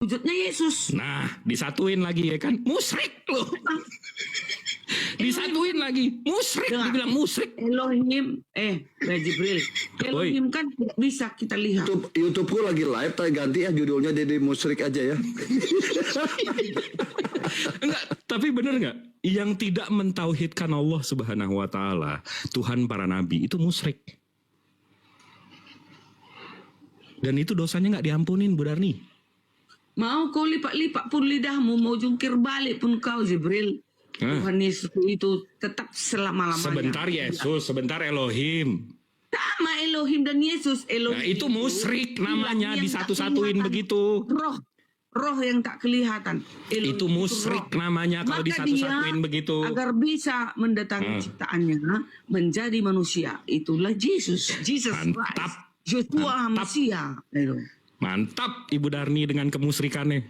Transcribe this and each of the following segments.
wujudnya Yesus. Nah, disatuin lagi ya kan, musyrik loh. Disatuin lagi, musyrik, dibilang musyrik. Elohim, Jibril. Elohim kan bisa kita lihat. YouTubeku lagi live, tapi ganti ya judulnya jadi musyrik aja ya. Enggak, tapi bener nggak? Yang tidak mentauhidkan Allah Subhanahu Wa Taala, Tuhan para nabi, itu musyrik. Dan itu dosanya nggak diampunin, Bu Darni. Mau kau lipat-lipat pun lidahmu, mau jungkir balik pun kau, Jibril. Tuhan Yesus itu tetap selama-lamanya. Sebentar Yesus, sebentar Elohim. Sama Elohim dan Yesus. Elohim Nah, itu musyrik namanya, disatu-satuin begitu. Roh yang tak kelihatan. Elohim itu musyrik namanya kalau disatu-satuin begitu. Agar bisa mendatangi ciptaannya menjadi manusia. Itulah Yesus. Mantap. Joshua Masia. Mantap Ibu Darni dengan kemusrikannya.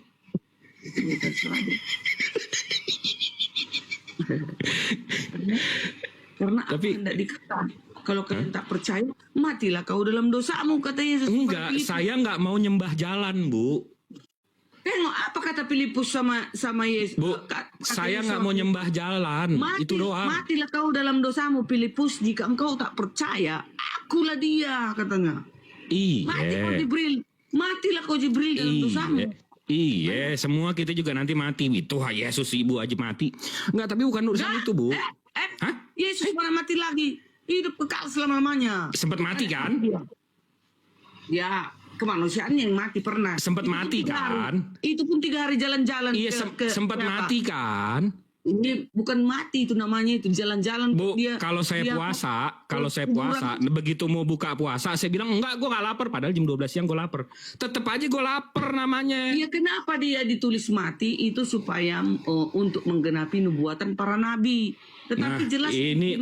Karena tapi tidak dikata. Kalau kalian tak percaya, matilah kau dalam dosamu, kata Yesus. Enggak, saya nggak mau nyembah jalan, Bu. Tengok apa kata Filipus sama Yesus. Bu, saya nggak mau nyembah jalan. Itu doang. Matilah kau dalam dosamu, Filipus. Jika engkau tak percaya, akulah dia, katanya. Iya. Mati kau Jibril. Matilah kau Jibril dalam dosamu. Iya, semua kita juga nanti mati. Itu Yesus Ibu aja mati. Enggak, tapi bukan urusan itu, Bu. Hah? Yesus mana mati lagi? Hidup kekal selama-lamanya. Sempat mati kan? Ya, kemanusiaan yang mati pernah. Sempat mati kan? Itu pun 3 hari jalan-jalan. Iya, sempat mati kan? Ini bukan mati itu namanya, itu jalan-jalan. Bu, kalau saya puasa, begitu mau buka puasa, saya bilang enggak, gue gak lapar. Padahal jam 12 siang gue lapar. Tetep aja gue lapar namanya. Iya, kenapa dia ditulis mati? Itu supaya untuk menggenapi nubuatan para nabi. Tetapi jelas ini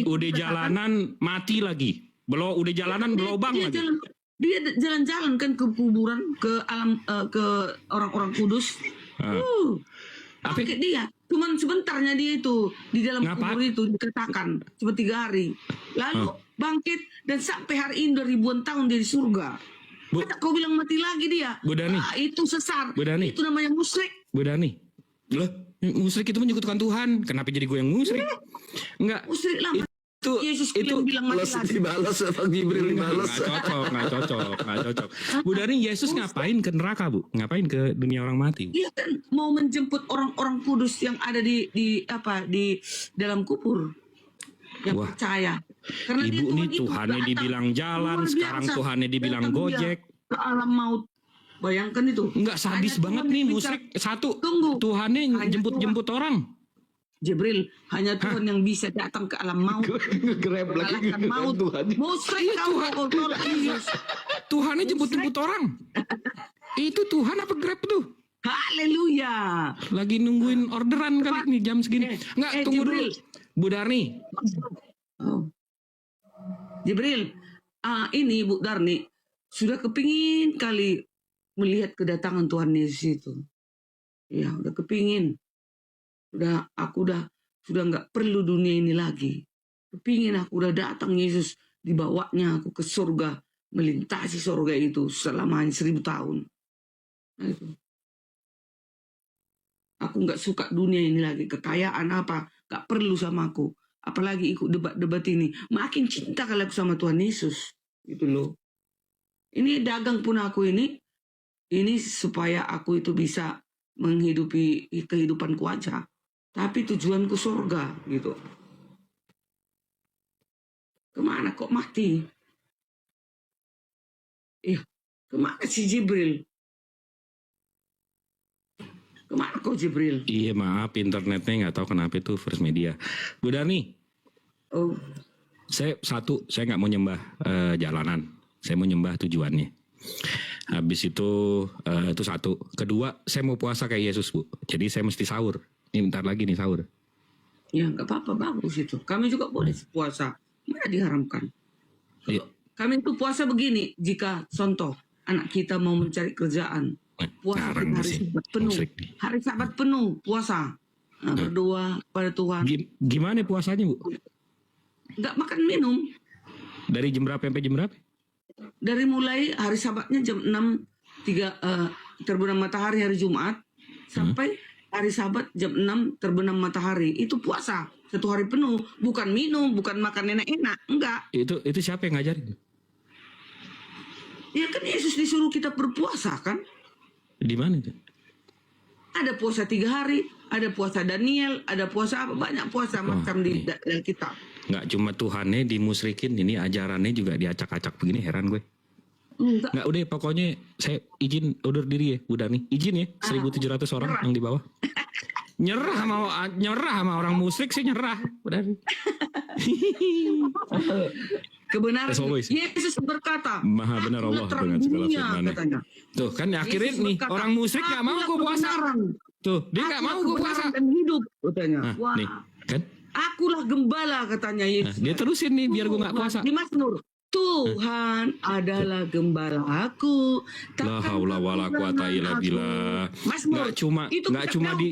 udah jalanan mati lagi. Udah jalanan berlobang lagi. Dia jalan-jalan kan ke kuburan, ke alam, ke orang-orang kudus. Tapi dia cuman sebentarnya dia itu di dalam kubur itu dikatakan cuma 3 hari, lalu bangkit dan sampai hari ini 2000-an tahun dia di surga. Kata kau bilang mati lagi dia. Bu Dani, itu sesat. Bu Dani, itu namanya musyrik. Bu Dani, loh, musyrik itu menyekutukan Tuhan. Kenapa jadi gue yang musyrik? Enggak. Musyrik lah. Yesus itu bilang mati lagi. Dibalas Bang Jibril dibalas. Nggak cocok. Bu Dani, Yesus ngapain ke neraka, Bu? Ngapain ke dunia orang mati? Dia kan mau menjemput orang-orang kudus yang ada di dalam kubur yang percaya. Karena Ibu nih Tuhannya dibilang jalan, sekarang Tuhannya dibilang Gojek. Ke alam maut. Bayangkan itu. Enggak, sadis banget nih musyrik. Satu, Tuhannya jemput-jemput orang. Jibril, hanya Tuhan yang bisa datang ke alam maut. Grab lagi maut. Musyrik kau. Tuhannya jemput-jemput orang. Itu Tuhan apa Grab tuh? Haleluya. Lagi nungguin orderan kali nih jam segini. Enggak, tunggu dulu. Bu Darni. Jibril, ini Bu Darni sudah kepingin kali melihat kedatangan Tuhan Yesus itu. Ya, udah kepingin. Aku sudah nggak perlu dunia ini lagi. Kepingin aku udah datang Yesus, dibawanya aku ke surga, melintasi surga itu selama 1000 tahun. Nah, itu. Aku nggak suka dunia ini lagi, kekayaan apa, nggak perlu sama aku. Apalagi ikut debat-debat ini, makin cinta kali aku sama Tuhan Yesus, gitu loh. Ini dagang pun aku ini supaya aku itu bisa menghidupi kehidupanku aja. Tapi tujuanku surga, gitu. Kemana kok mati? Kemana si Jibril? Kemana kok Jibril? Iya maaf, internetnya nggak tahu kenapa itu First Media. Bu Darni, saya nggak mau nyembah jalanan. Saya mau nyembah tujuannya. Habis itu satu. Kedua, saya mau puasa kayak Yesus, Bu. Jadi saya mesti sahur. Ini bentar lagi nih sahur. Ya nggak apa-apa, bagus itu. Kami juga boleh puasa. Mana diharamkan. Iya. Kami itu puasa begini. Jika contoh anak kita mau mencari kerjaan, puasa hari Sabat penuh. Hari Sabat penuh puasa. Berdoa pada Tuhan. Gimana puasanya, Bu? Nggak makan minum. Dari jam berapa sampai jam berapa? Dari mulai hari Sabatnya jam 6.30 terbenam matahari hari Jumat sampai hari Sabat jam 6 terbenam matahari. Itu puasa 1 hari penuh, bukan minum, bukan makan enak-enak, enggak. Itu siapa yang ngajarin? Ya kan Yesus disuruh kita berpuasa kan? Di mana itu? Ada puasa 3 hari, ada puasa Daniel, ada puasa apa, banyak puasa macam di Alkitab. Nggak cuma Tuhannya dimusrikin, ini ajarannya juga diacak-acak begini, heran gue. Enggak. Nggak, udah pokoknya saya izin undur diri ya, udah nih. Izin ya, 1.700 orang yang di bawah. Nyerah sama orang musyrik sih, nyerah. Udah nih. Kebenaran. As always. Yesus berkata, Maha benar Allah dengan segala firman-Nya. katanya. Tuh kan akhirnya Yesus nih, berkata, orang musyrik nggak mau gue puasa. kebenaran. Tuh, dia nggak mau gue puasa. Dan hidup, katanya. Nah, Wah, nih, kan? akulah gembala, katanya Nah, Yesus. dia terusin nih biar gue nggak puasa. Di Mazmur, Tuhan adalah gembala aku. La haula wala quwata illa billah. Mazmur, itu nggak kitab cuma Daud. di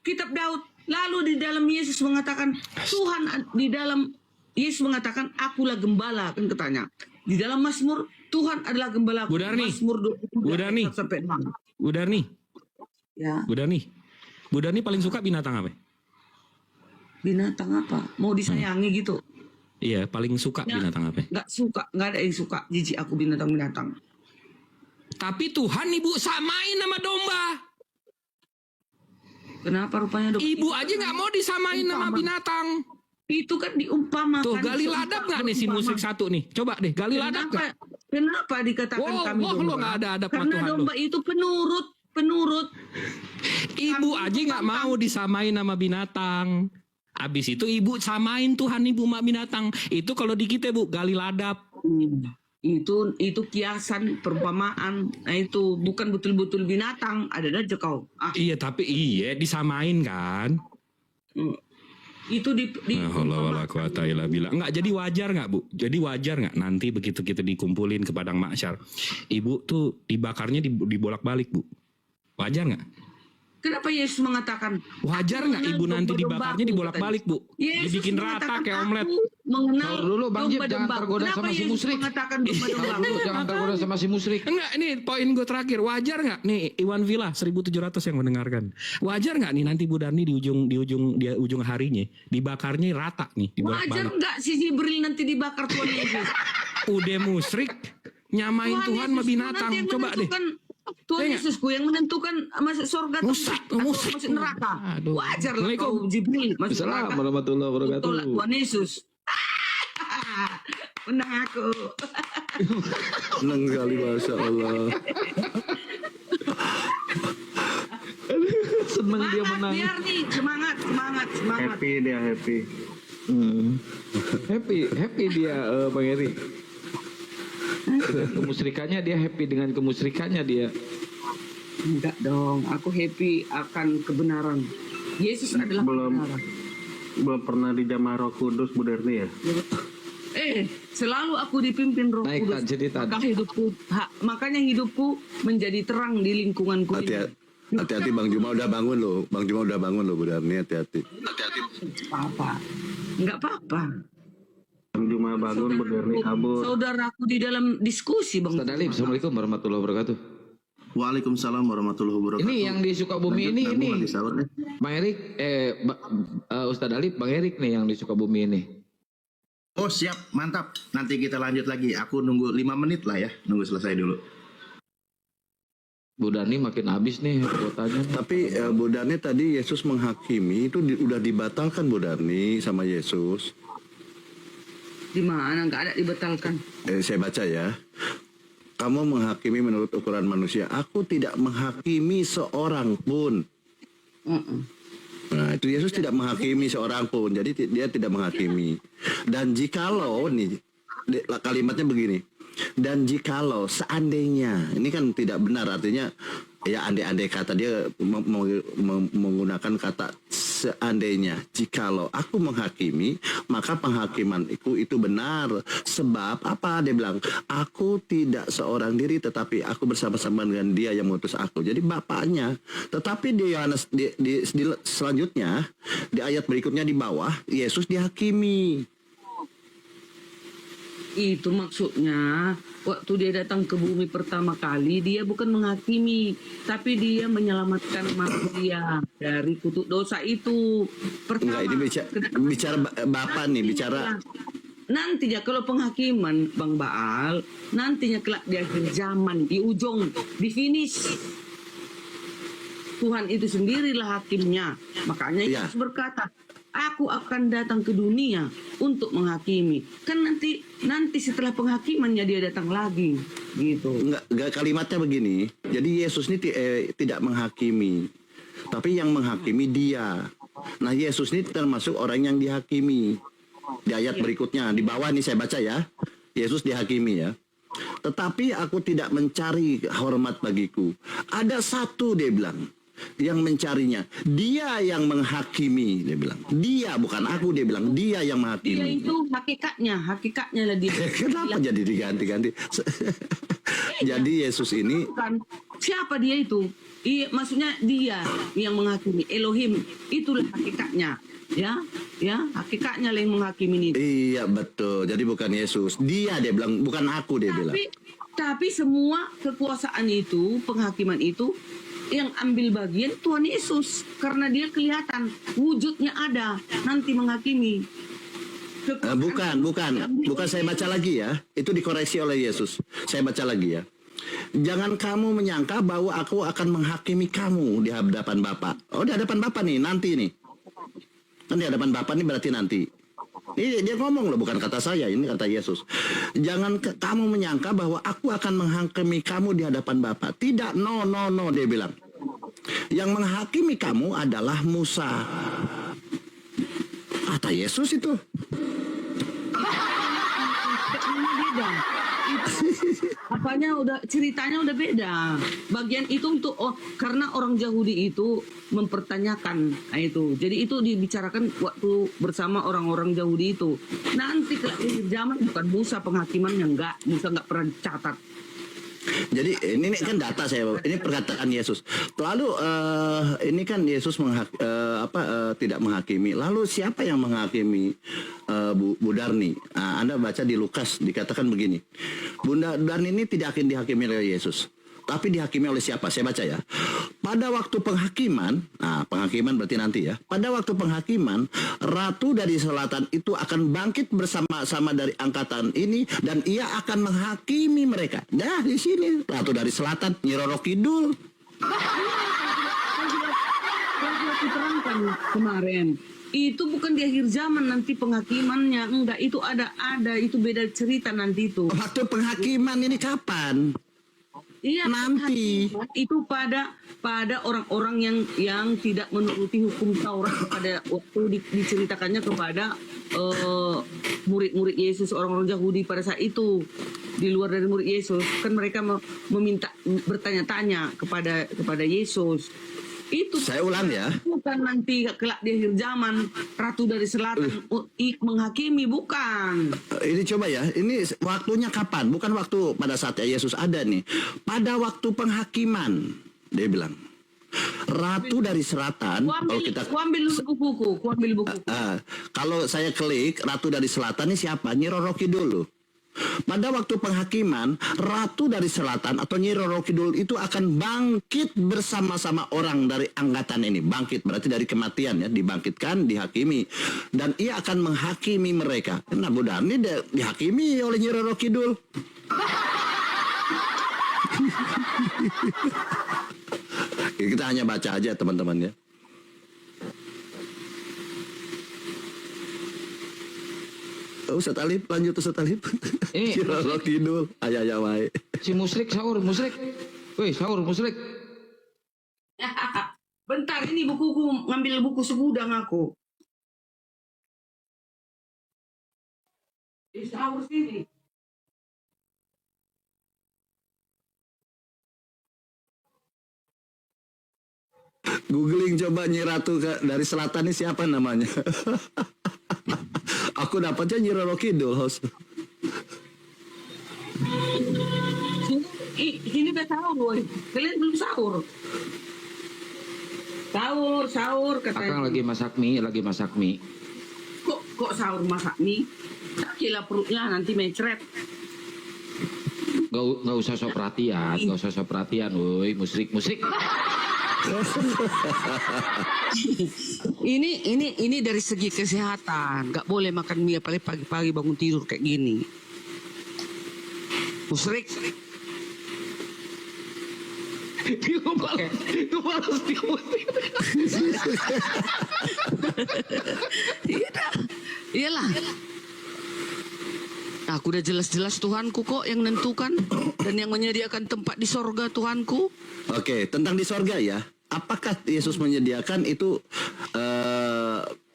Kitab Daud. Lalu di dalam Yesus mengatakan, Tuhan di dalam Yesus mengatakan, akulah gembala, kan katanya. Di dalam Mazmur, Tuhan adalah gembala aku. Bu Darni. Mazmur 23 Bu Darni. ayat 1 sampai 6. udah nih, Ya, udah nih paling suka binatang apa? binatang apa? Mau disayangi gitu? Iya, paling suka Ya. binatang apa? Nggak suka, nggak ada yang suka. Jijik aku binatang-binatang. Tapi Tuhan ibu samain sama domba. Kenapa rupanya dok? Ibu aja nggak mau disamain sama binatang. Itu kan diumpamakan. Tuh, gali ladap nggak nih si musik satu nih? Coba deh, gali ladap nggak? Kenapa dikatakan Wow, kami wah, domba? lo nggak ada adab sama Karena Tuhan lo. domba itu penurut. Ibu aja nggak mau disamain sama binatang. Abis itu ibu samain Tuhan ibu sama binatang. Itu kalau di kita bu, gali ladap. Itu kiasan perumpamaan. Nah, itu bukan betul-betul binatang. Ada aja kau. Iya, tapi iya disamain kan. Itu di Nah, wala quwata illa billah. Enggak, jadi wajar nggak bu? Jadi wajar nggak nanti begitu kita dikumpulin ke padang mahsyar, ibu tuh dibakarnya dibolak-balik bu? Wajar nggak? Kenapa Yesus mengatakan Wajar nggak ibu nanti dibakarnya dibolak-balik bu? Yesus Dibikin rata mengatakan, kayak omelet. aku mengenal Tahu dulu Bang Jib, jangan domba-domba. tergoda Kenapa sama si Yesus musyrik. mengatakan Tahu domba-domba? dulu, jangan tergoda sama si musyrik. Enggak, ini poin gue terakhir. Wajar nggak nih Iwan Villa 1.700 yang mendengarkan? Wajar nggak nih nanti Bu Darni di ujung harinya dibakarnya rata nih Wajar dibolak-balik? enggak si Jibril nanti dibakar Tuhan Yesus? Udah musyrik nyamain Tuhan sama Yesus binatang. nanti yang Coba deh. menentukan, Tuhan Iya. Yesusku yang menentukan masuk surga atau Musyrik, atau musyrik. masuk neraka. Aduh. Wajar lah Assalamualaikum. kau Jibril masuk Assalamualaikum neraka. warahmatullahi wabarakatuh. Tolak Tuhan Yesus. Menang aku. Senang sekali, Masya Allah. Senang dia Semangat menang. biar nih semangat. Happy dia happy. Happy dia Bang Eri. Dengan kemusrikannya dia happy, dengan kemusrikannya dia. Enggak dong, aku happy akan kebenaran. Yesus adalah Belum. kebenaran. Belum pernah di jamaah Roh Kudus Bu Darni ya? Selalu aku dipimpin Roh Naik, Kudus. Tan, jadi, Tan. Makanya hidupku menjadi terang di lingkunganku ini. Hati-hati Bang Juma udah bangun loh. Bang Juma udah bangun loh Bu Darni, hati-hati. Enggak apa-apa. Bang Juma bangun Bu Darni kabur. Saudaraku di dalam diskusi Bang. Ustaz Dalib, Assalamualaikum warahmatullahi wabarakatuh. Waalaikumsalam warahmatullahi wabarakatuh. Ini yang di Sukabumi ini Bang Erik, Ustaz Dalib, Bang Erik nih yang di Sukabumi ini. Oh siap, mantap. Nanti kita lanjut lagi. Aku nunggu 5 menit lah ya. Nunggu selesai dulu. Bu Dani makin habis nih kuotanya. Tapi Bu Darni tadi Yesus menghakimi itu udah dibatalkan Bu Darni sama Yesus. Di mana enggak ada dibatalkan. Saya baca ya. Kamu menghakimi menurut ukuran manusia. Aku tidak menghakimi seorang pun. Nah, itu Yesus tidak menghakimi seorang pun. Jadi dia tidak menghakimi. Dan jikalau nih kalimatnya begini. Dan jikalau seandainya, ini kan tidak benar, artinya ya andai-andai kata, dia menggunakan kata seandainya. Jikalau aku menghakimi, maka penghakiman itu benar. Sebab apa dia bilang? Aku tidak seorang diri, tetapi aku bersama-sama dengan dia yang mengutus aku. Jadi bapaknya. Tetapi di Yohanes di selanjutnya, di ayat berikutnya di bawah, Yesus dihakimi. Itu maksudnya, waktu dia datang ke bumi pertama kali, dia bukan menghakimi, tapi dia menyelamatkan manusia dari kutuk dosa itu. Enggak, Pertama, ini bicara Bapak nih, bicara nantinya kalau penghakiman Bang Baal, nantinya kelak di akhir zaman, di ujung, di finish, Tuhan itu sendirilah hakimnya. Makanya Iya. Yesus berkata, aku akan datang ke dunia untuk menghakimi. Kan nanti setelah penghakimannya dia datang lagi, gitu. enggak kalimatnya begini. Jadi Yesus ini tidak menghakimi, tapi yang menghakimi Dia. Nah, Yesus ini termasuk orang yang dihakimi. Di ayat berikutnya, di bawah nih saya baca ya. Yesus dihakimi ya. Tetapi aku tidak mencari hormat bagiku. Ada satu, dia bilang, yang mencarinya. Dia yang menghakimi, dia bilang. Dia, bukan aku, dia bilang. Dia yang Dia menghakimi. itu hakikatnya lah dia. Kenapa jadi diganti-ganti? Jadi Yesus ini Bukan. Siapa dia itu? Iya, maksudnya dia yang menghakimi. Elohim, itulah hakikatnya. Ya, hakikatnya lah yang menghakimi itu. iya betul. Jadi bukan Yesus. Dia bilang, bukan aku, dia bilang. Tapi semua kekuasaan itu, penghakiman itu, yang ambil bagian Tuhan Yesus. Karena dia kelihatan, wujudnya ada, nanti menghakimi. Bukan saya baca lagi ya. Itu dikoreksi oleh Yesus. Saya baca lagi ya. Jangan kamu menyangka bahwa aku akan menghakimi kamu di hadapan Bapa. Oh, di hadapan Bapa nih, nanti nih. Kan di hadapan Bapa nih berarti nanti. Ini dia ngomong loh, bukan kata saya, ini kata Yesus. Jangan kamu menyangka bahwa aku akan menghakimi kamu di hadapan Bapa. Tidak, no, dia bilang. Yang menghakimi kamu adalah Musa. Kata Yesus itu. Beda. Apanya ceritanya udah beda. Bagian itu untuk karena orang Yahudi itu mempertanyakan itu. Jadi itu dibicarakan waktu bersama orang-orang Yahudi itu. Nanti ke akhir zaman bukan Musa penghakimannya, enggak. Musa enggak pernah dicatat. Jadi ini kan data saya, ini perkataan Yesus. Lalu ini kan Yesus tidak menghakimi. Lalu siapa yang menghakimi Bu Darni? Nah, Anda baca di Lukas dikatakan begini. Bunda Darni ini tidak akan dihakimi oleh Yesus, tapi dihakimi oleh siapa? Saya baca ya. Pada waktu penghakiman, nah penghakiman berarti nanti ya. Pada waktu penghakiman, ratu dari selatan itu akan bangkit bersama-sama dari angkatan ini dan ia akan menghakimi mereka. Nah, di sini ratu dari selatan, Nyi Roro Kidul. Yang aku terangkan kemarin, itu bukan di akhir zaman nanti penghakimannya, enggak, itu ada itu beda cerita nanti itu. Waktu penghakiman ini kapan? Iya, nanti itu pada orang-orang yang tidak menuruti hukum Taurat, pada waktu diceritakannya kepada murid-murid Yesus, orang-orang Yahudi pada saat itu. Di luar dari murid Yesus kan mereka meminta, bertanya-tanya kepada Yesus. Itu saya ulang ya. Bukan nanti kelak di akhir zaman ratu dari selatan menghakimi, bukan. Ini coba ya, ini waktunya kapan? Bukan waktu pada saat Yesus ada nih. Pada waktu penghakiman, dia bilang. Ratu dari selatan, Ku ambil buku. Kalau saya klik ratu dari selatan ini siapa? Nyi Roro Kidul. Pada waktu penghakiman, ratu dari selatan atau Nyi Roro Kidul itu akan bangkit bersama-sama orang dari angkatan ini. Bangkit berarti dari kematian ya, dibangkitkan, dihakimi, dan ia akan menghakimi mereka. Nah, Bu Darni dihakimi oleh Nyi Roro Kidul. Kita hanya baca aja teman-teman ya. Ustaz Alif, lanjut Ustaz Alif. Nyi Roro Kidul, ayah wae. Si musrik sahur, musrik. Woi, sahur musrik. Bentar, ini bukuku, ngambil buku segudang aku. Sahur sini. Googling coba Nyi Ratu dari selatan ini siapa namanya? Aku dapatnya Nyi Roro Kidul, host. Sini udah sahur, woy. Kalian belum sahur. Sahur katanya. Akang lagi masak mie. Kok sahur masak mie? Kira perutnya nanti mecret. Nggak usah sok perhatian, woi musrik. Ini dari segi kesehatan, nggak boleh makan mie apalagi pagi-pagi bangun tidur kayak gini. Musrik. Iyalah. Aku udah jelas-jelas Tuhanku kok yang nentukan dan yang menyediakan tempat di sorga Tuhanku. Oke, tentang di sorga ya. Apakah Yesus menyediakan itu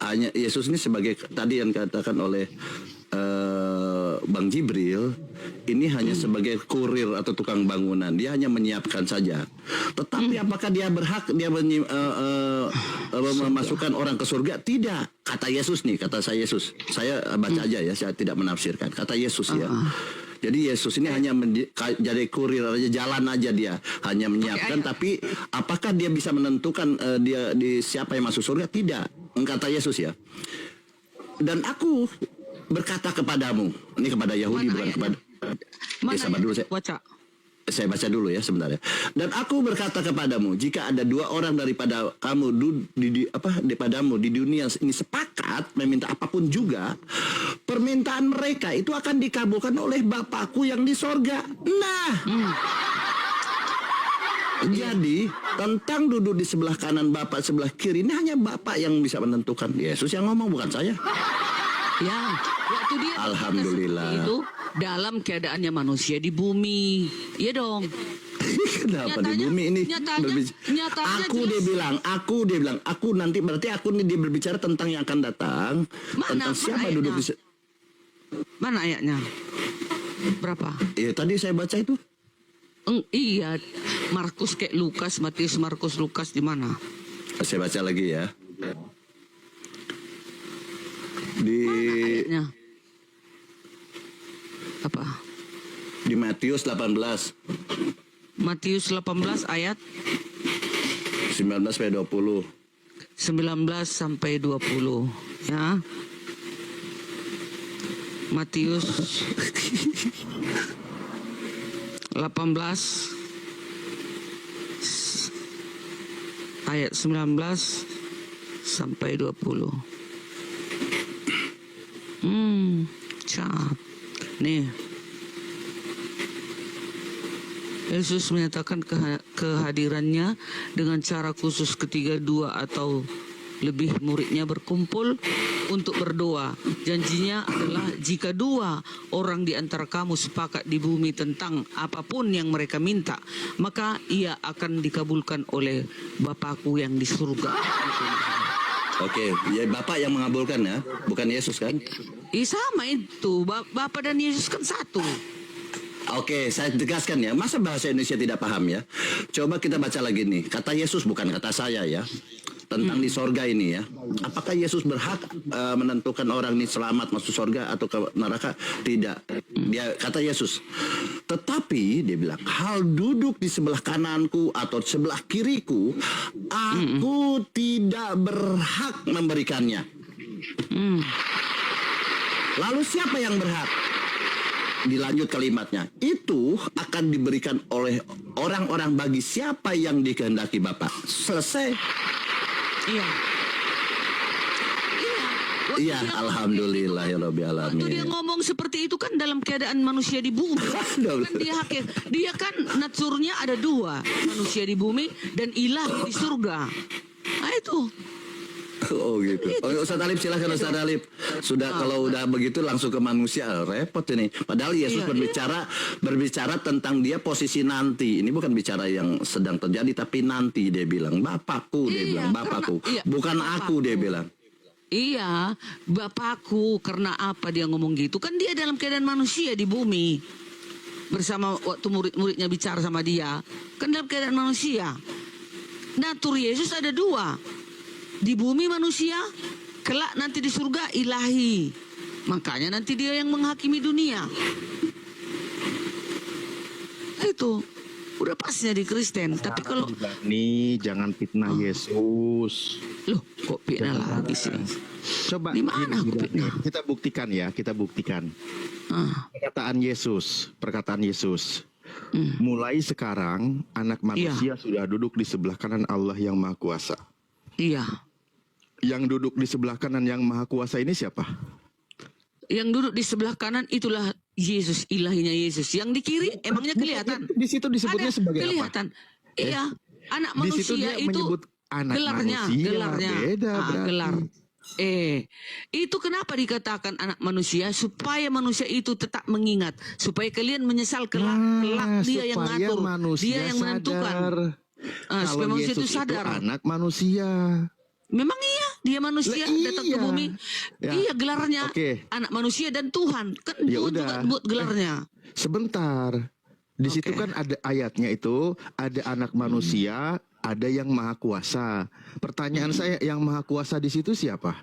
hanya Yesus ini sebagai tadi yang dikatakan oleh Bang Jibril, ini hanya sebagai kurir atau tukang bangunan. Dia hanya menyiapkan saja. Tetapi apakah dia berhak dia memasukkan orang ke surga? Tidak. Kata Yesus nih, kata saya Yesus. Saya baca aja ya, saya tidak menafsirkan. Kata Yesus ya. Jadi Yesus ini hanya jadi kurir aja, jalan aja dia, hanya menyiapkan. Tapi apakah dia bisa menentukan dia di siapa yang masuk surga? Tidak. Kata Yesus ya. Dan aku berkata kepadamu, ini kepada Yahudi bukan kepada. Sabar dulu saya baca dulu ya sebentar ya. Dan aku berkata kepadamu, jika ada 2 orang daripada kamu daripadamu di dunia ini sepakat meminta apapun juga, permintaan mereka itu akan dikabulkan oleh Bapakku yang di sorga. Nah, jadi tentang duduk di sebelah kanan Bapak sebelah kiri ini hanya Bapak yang bisa menentukan. Yesus yang ngomong bukan saya. Ya, waktu dia Alhamdulillah. itu dalam keadaannya manusia di bumi. Iya dong. Kenapa di bumi ini nyatanya aku dia bilang aku nanti berarti aku nih dia berbicara tentang yang akan datang. Tentang siapa duduk di mana ayatnya? Berapa? Iya tadi saya baca itu. Iya, Markus kayak Lukas, Matius, Markus, Lukas di mana? Saya baca lagi ya. Di Ayatnya. Apa? Di Matius 18. Matius 18 ayat 19 sampai 20. 19 sampai 20 ya. Matius 18 ayat 19 sampai 20. Cap. Nih. Yesus menyatakan kehadirannya dengan cara khusus ketika 2 atau lebih muridnya berkumpul untuk berdoa. Janjinya adalah jika 2 orang di antara kamu sepakat di bumi tentang apapun yang mereka minta, maka ia akan dikabulkan oleh Bapakku yang di surga. Oke, ya Bapak yang mengabulkan ya, bukan Yesus kan? Sama itu, Bapak dan Yesus kan satu. Oke, saya tegaskan ya. Masa bahasa Indonesia tidak paham ya? Coba kita baca lagi nih. Kata Yesus bukan kata saya ya. Tentang di sorga ini ya. Apakah Yesus berhak menentukan orang ini selamat masuk sorga atau ke neraka? Tidak. Dia kata Yesus. Tetapi dia bilang, hal duduk di sebelah kananku atau sebelah kiriku, aku tidak berhak memberikannya. Lalu siapa yang berhak? Dilanjut kalimatnya, itu akan diberikan oleh orang-orang bagi siapa yang dikehendaki Bapa. Selesai. Iya. Iya, alhamdulillah ya Rabbil alamin. Waktu dia ngomong seperti itu kan dalam keadaan manusia di bumi. Kan dia kan naturnya ada 2, manusia di bumi dan ilahi di surga. Nah itu. Oh gitu. Oh, Ustaz Alif silakan Ustaz Alif. Sudah kalau udah begitu langsung ke manusia repot ini. Padahal Yesus berbicara tentang dia posisi nanti. Ini bukan bicara yang sedang terjadi tapi nanti dia bilang Bapakku dia bilang Bapakku. Bukan aku dia bilang. Iya, Bapakku. Karena apa dia ngomong gitu? Kan dia dalam keadaan manusia di bumi. Bersama waktu murid-muridnya bicara sama dia. Kan dalam keadaan manusia. Natur Yesus ada 2. Di bumi manusia, kelak nanti di surga ilahi. Makanya nanti dia yang menghakimi dunia. Itu. udah pasti jadi Kristen. Tapi kalau Nih, jangan fitnah Yesus. loh kok fitnah lagi sih? Coba Di mana aku gini, fitnah? kita buktikan ya, kita buktikan. Ah, Perkataan Yesus. Mulai sekarang anak manusia sudah duduk di sebelah kanan Allah yang Maha Kuasa. iya. Yang duduk di sebelah kanan yang Maha Kuasa ini siapa? Yang duduk di sebelah kanan itulah Yesus, ilahinya Yesus. Yang di kiri emangnya kelihatan? Di situ disebutnya Ada sebagai apa? kelihatan. Iya, anak Di situ manusia dia itu menyebut anak gelarnya, manusia. gelarnya. Beda berarti. Gelar. Itu kenapa dikatakan anak manusia? Supaya manusia itu tetap mengingat, supaya kalian menyesal kelak dia yang supaya ngatur, manusia dia yang menentukan. sadar Supaya kalau manusia itu Yesus sadar. anak manusia. Memang iya, dia manusia Lah, datang ke iya. bumi. Ya. Iya, gelarnya Oke. anak manusia dan Tuhan. Kan Ya Tuhan udah. juga buat gelarnya. Sebentar. Di situ Oke. kan ada ayatnya itu, ada anak manusia, ada yang maha kuasa. Pertanyaan saya, yang maha kuasa di situ siapa?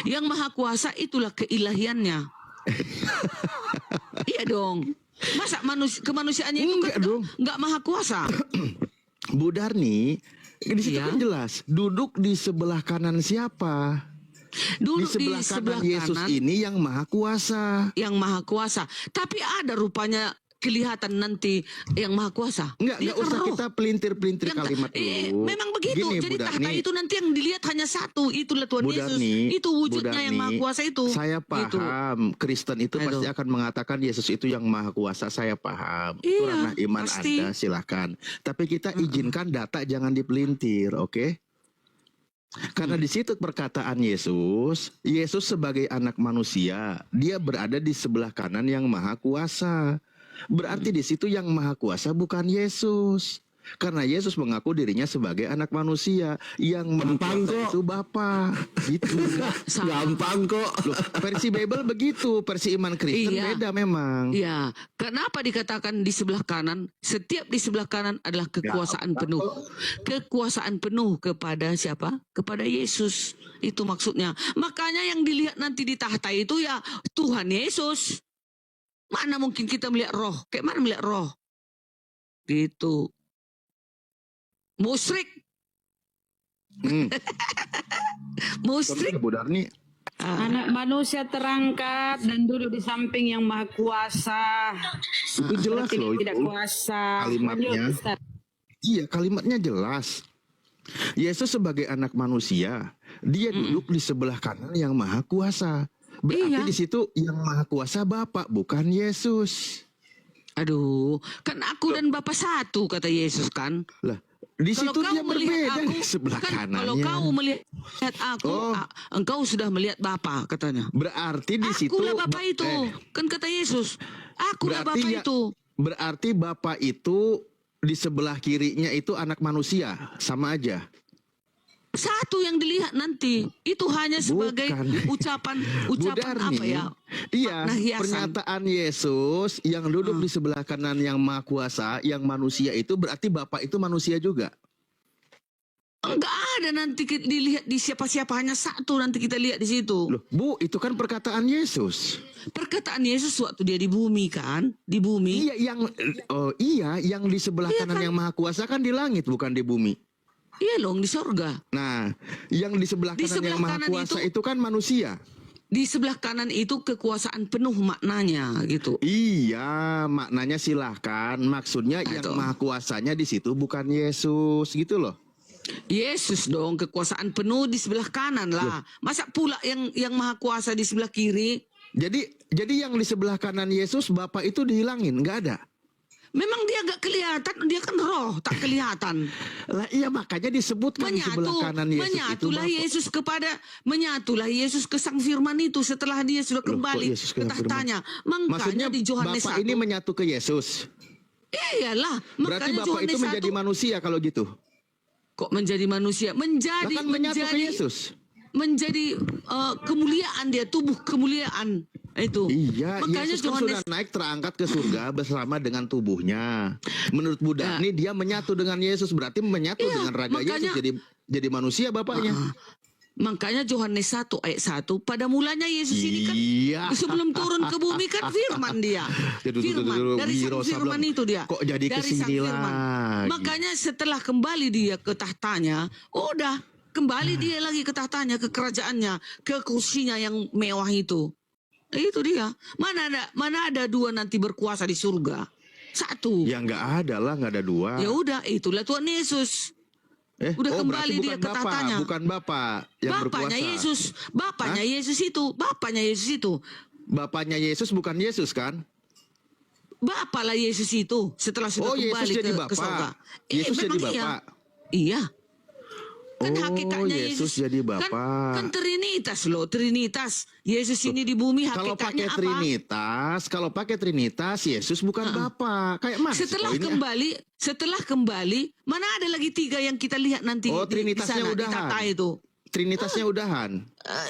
Yang maha kuasa itulah keilahiannya. Iya dong. Masa kemanusiaannya itu Enggak kan dong. enggak maha kuasa. Bu Darni, di situ Iya. kan jelas, duduk di sebelah kanan siapa? Dulu Di sebelah kanan Yesus ini yang maha kuasa. yang maha kuasa. Tapi ada rupanya kelihatan nanti yang maha kuasa. Dia Enggak kan usah roh. kita pelintir-pelintir Yang kalimat dulu. memang begitu. Gini, Jadi Bu tahta Darni, itu nanti yang dilihat hanya satu. Itulah Tuhan Bu Yesus. Darni, Itu wujudnya Bu yang maha Darni, kuasa itu. Saya Gitu. paham, Kristen itu Aduh. pasti akan mengatakan Yesus itu yang maha kuasa. Saya paham. Itu Iya, ranah iman pasti. Anda, silahkan. Tapi kita izinkan data jangan dipelintir, oke? Karena di situ perkataan Yesus sebagai anak manusia, dia berada di sebelah kanan yang maha kuasa. Berarti di situ yang maha kuasa bukan Yesus. Karena Yesus mengaku dirinya sebagai anak manusia, yang maha Gampang kuasa kok. itu Bapa. Gitu. Gampang kok. Loh, versi Bible begitu, versi iman Kristen Iya. beda memang. Ya, kenapa dikatakan di sebelah kanan? Setiap di sebelah kanan adalah kekuasaan penuh. Kekuasaan penuh kepada siapa? Kepada Yesus. Itu maksudnya. Makanya yang dilihat nanti di tahta itu ya Tuhan Yesus. Mana mungkin kita melihat roh? Kayak mana melihat roh? Gitu. Musyrik. Hmm. Musyrik. Bu Darni, Anak manusia terangkat dan duduk di samping yang maha kuasa. itu jelas Berarti loh tidak itu. kuasa. Kalimatnya. Lanjut, Ustaz. Iya, kalimatnya jelas. Yesus sebagai anak manusia, dia duduk di sebelah kanan yang maha kuasa. Berarti Iya. di situ yang maha kuasa Bapa, bukan Yesus. Aduh, kan aku dan Bapa satu kata Yesus kan. Lah, di Kalau situ kau dia melihat berbeda aku, sebelah kan kanannya. kalau kau melihat aku, Oh. engkau sudah melihat Bapa katanya. Berarti di situ Akulah Bapa itu, kan kata Yesus. Akulah berarti Bapa ya- itu. berarti Bapa itu di sebelah kirinya itu anak manusia, sama aja. Satu yang dilihat nanti itu hanya sebagai Bukan. ucapan Bu apa Darni, ya? iya, makna hiasan. pernyataan Yesus yang duduk di sebelah kanan yang maha kuasa, yang manusia itu berarti Bapa itu manusia juga. Enggak ada nanti dilihat di siapa-siapa, hanya satu nanti kita lihat di situ. Loh, Bu, itu kan perkataan Yesus. Perkataan Yesus waktu dia di bumi kan, di bumi. Iya, yang di sebelah Iya kanan kan? yang maha kuasa kan di langit bukan di bumi. Iya loh, di sorga. Nah, yang di sebelah Di kanan sebelah yang maha kanan kuasa itu kan manusia. Di sebelah kanan itu kekuasaan penuh maknanya gitu. Iya, maknanya silahkan. Maksudnya yang Itu. maha kuasanya di situ bukan Yesus gitu loh. Yesus dong, kekuasaan penuh di sebelah kanan lah. Masa pula yang maha kuasa di sebelah kiri? Jadi yang di sebelah kanan Yesus Bapa itu dihilangin, nggak ada. Memang dia gak kelihatan, dia kan roh, tak kelihatan. Lah iya makanya disebutkan di sebelah kanan Yesus itu Menyatulah Yesus ke Sang Firman itu setelah dia sudah Loh, kok kembali Yesus ke ke Sang Firman? tahtanya. Maksudnya Makanya di Yohanes Bapa 1. ini menyatu ke Yesus. Iyalah, Berarti makanya Bapa Yohanes itu 1 menjadi manusia kalau gitu. kok menjadi manusia? Lah kan menyatu ke Yesus. Menjadi kemuliaan dia, tubuh kemuliaan itu. Iya, Makanya Yesus kan sudah naik terangkat ke surga bersama dengan tubuhnya. Menurut Buddha ini dia menyatu dengan Yesus, berarti menyatu Iya, dengan raga makanya- Yesus jadi manusia Bapaknya. Makanya Yohanes 1 ayat 1, pada mulanya Yesus ini kan Iya. sebelum turun ke bumi kan firman dia. Firman, dari sang firman itu dia. Kok jadi Dari sang kesini firman. lagi? Makanya setelah kembali dia ke tahtanya, udah kembali dia lagi ke tahtanya, ke kerajaannya, ke kursinya yang mewah itu. Itu dia. Mana ada dua nanti berkuasa di surga? Satu. Ya nggak ada lah, nggak ada dua. Ya udah, itulah Tuhan Yesus. Udah kembali berarti dia ke tahtanya. Bukan Bapak yang Bapaknya berkuasa. Yesus, Bapaknya Yesus itu, Bapaknya Yesus itu. Bapaknya Yesus bukan Yesus kan? Bapaklah Yesus itu setelah sudah Oh, Yesus kembali jadi ke Bapak. surga. Yesus jadi memang Bapak. Iya. Kan Oh, hakikatnya Yesus jadi Bapak. Kan Trinitas loh, Trinitas. Yesus ini di bumi Kalau pakai hakikatnya apa? Trinitas, Yesus bukan Bapak. Kayak mana? Setelah kembali, mana ada lagi 3 yang kita lihat nanti Oh, di Trinitasnya sana, di udahan. tata itu. Trinitasnya udahan.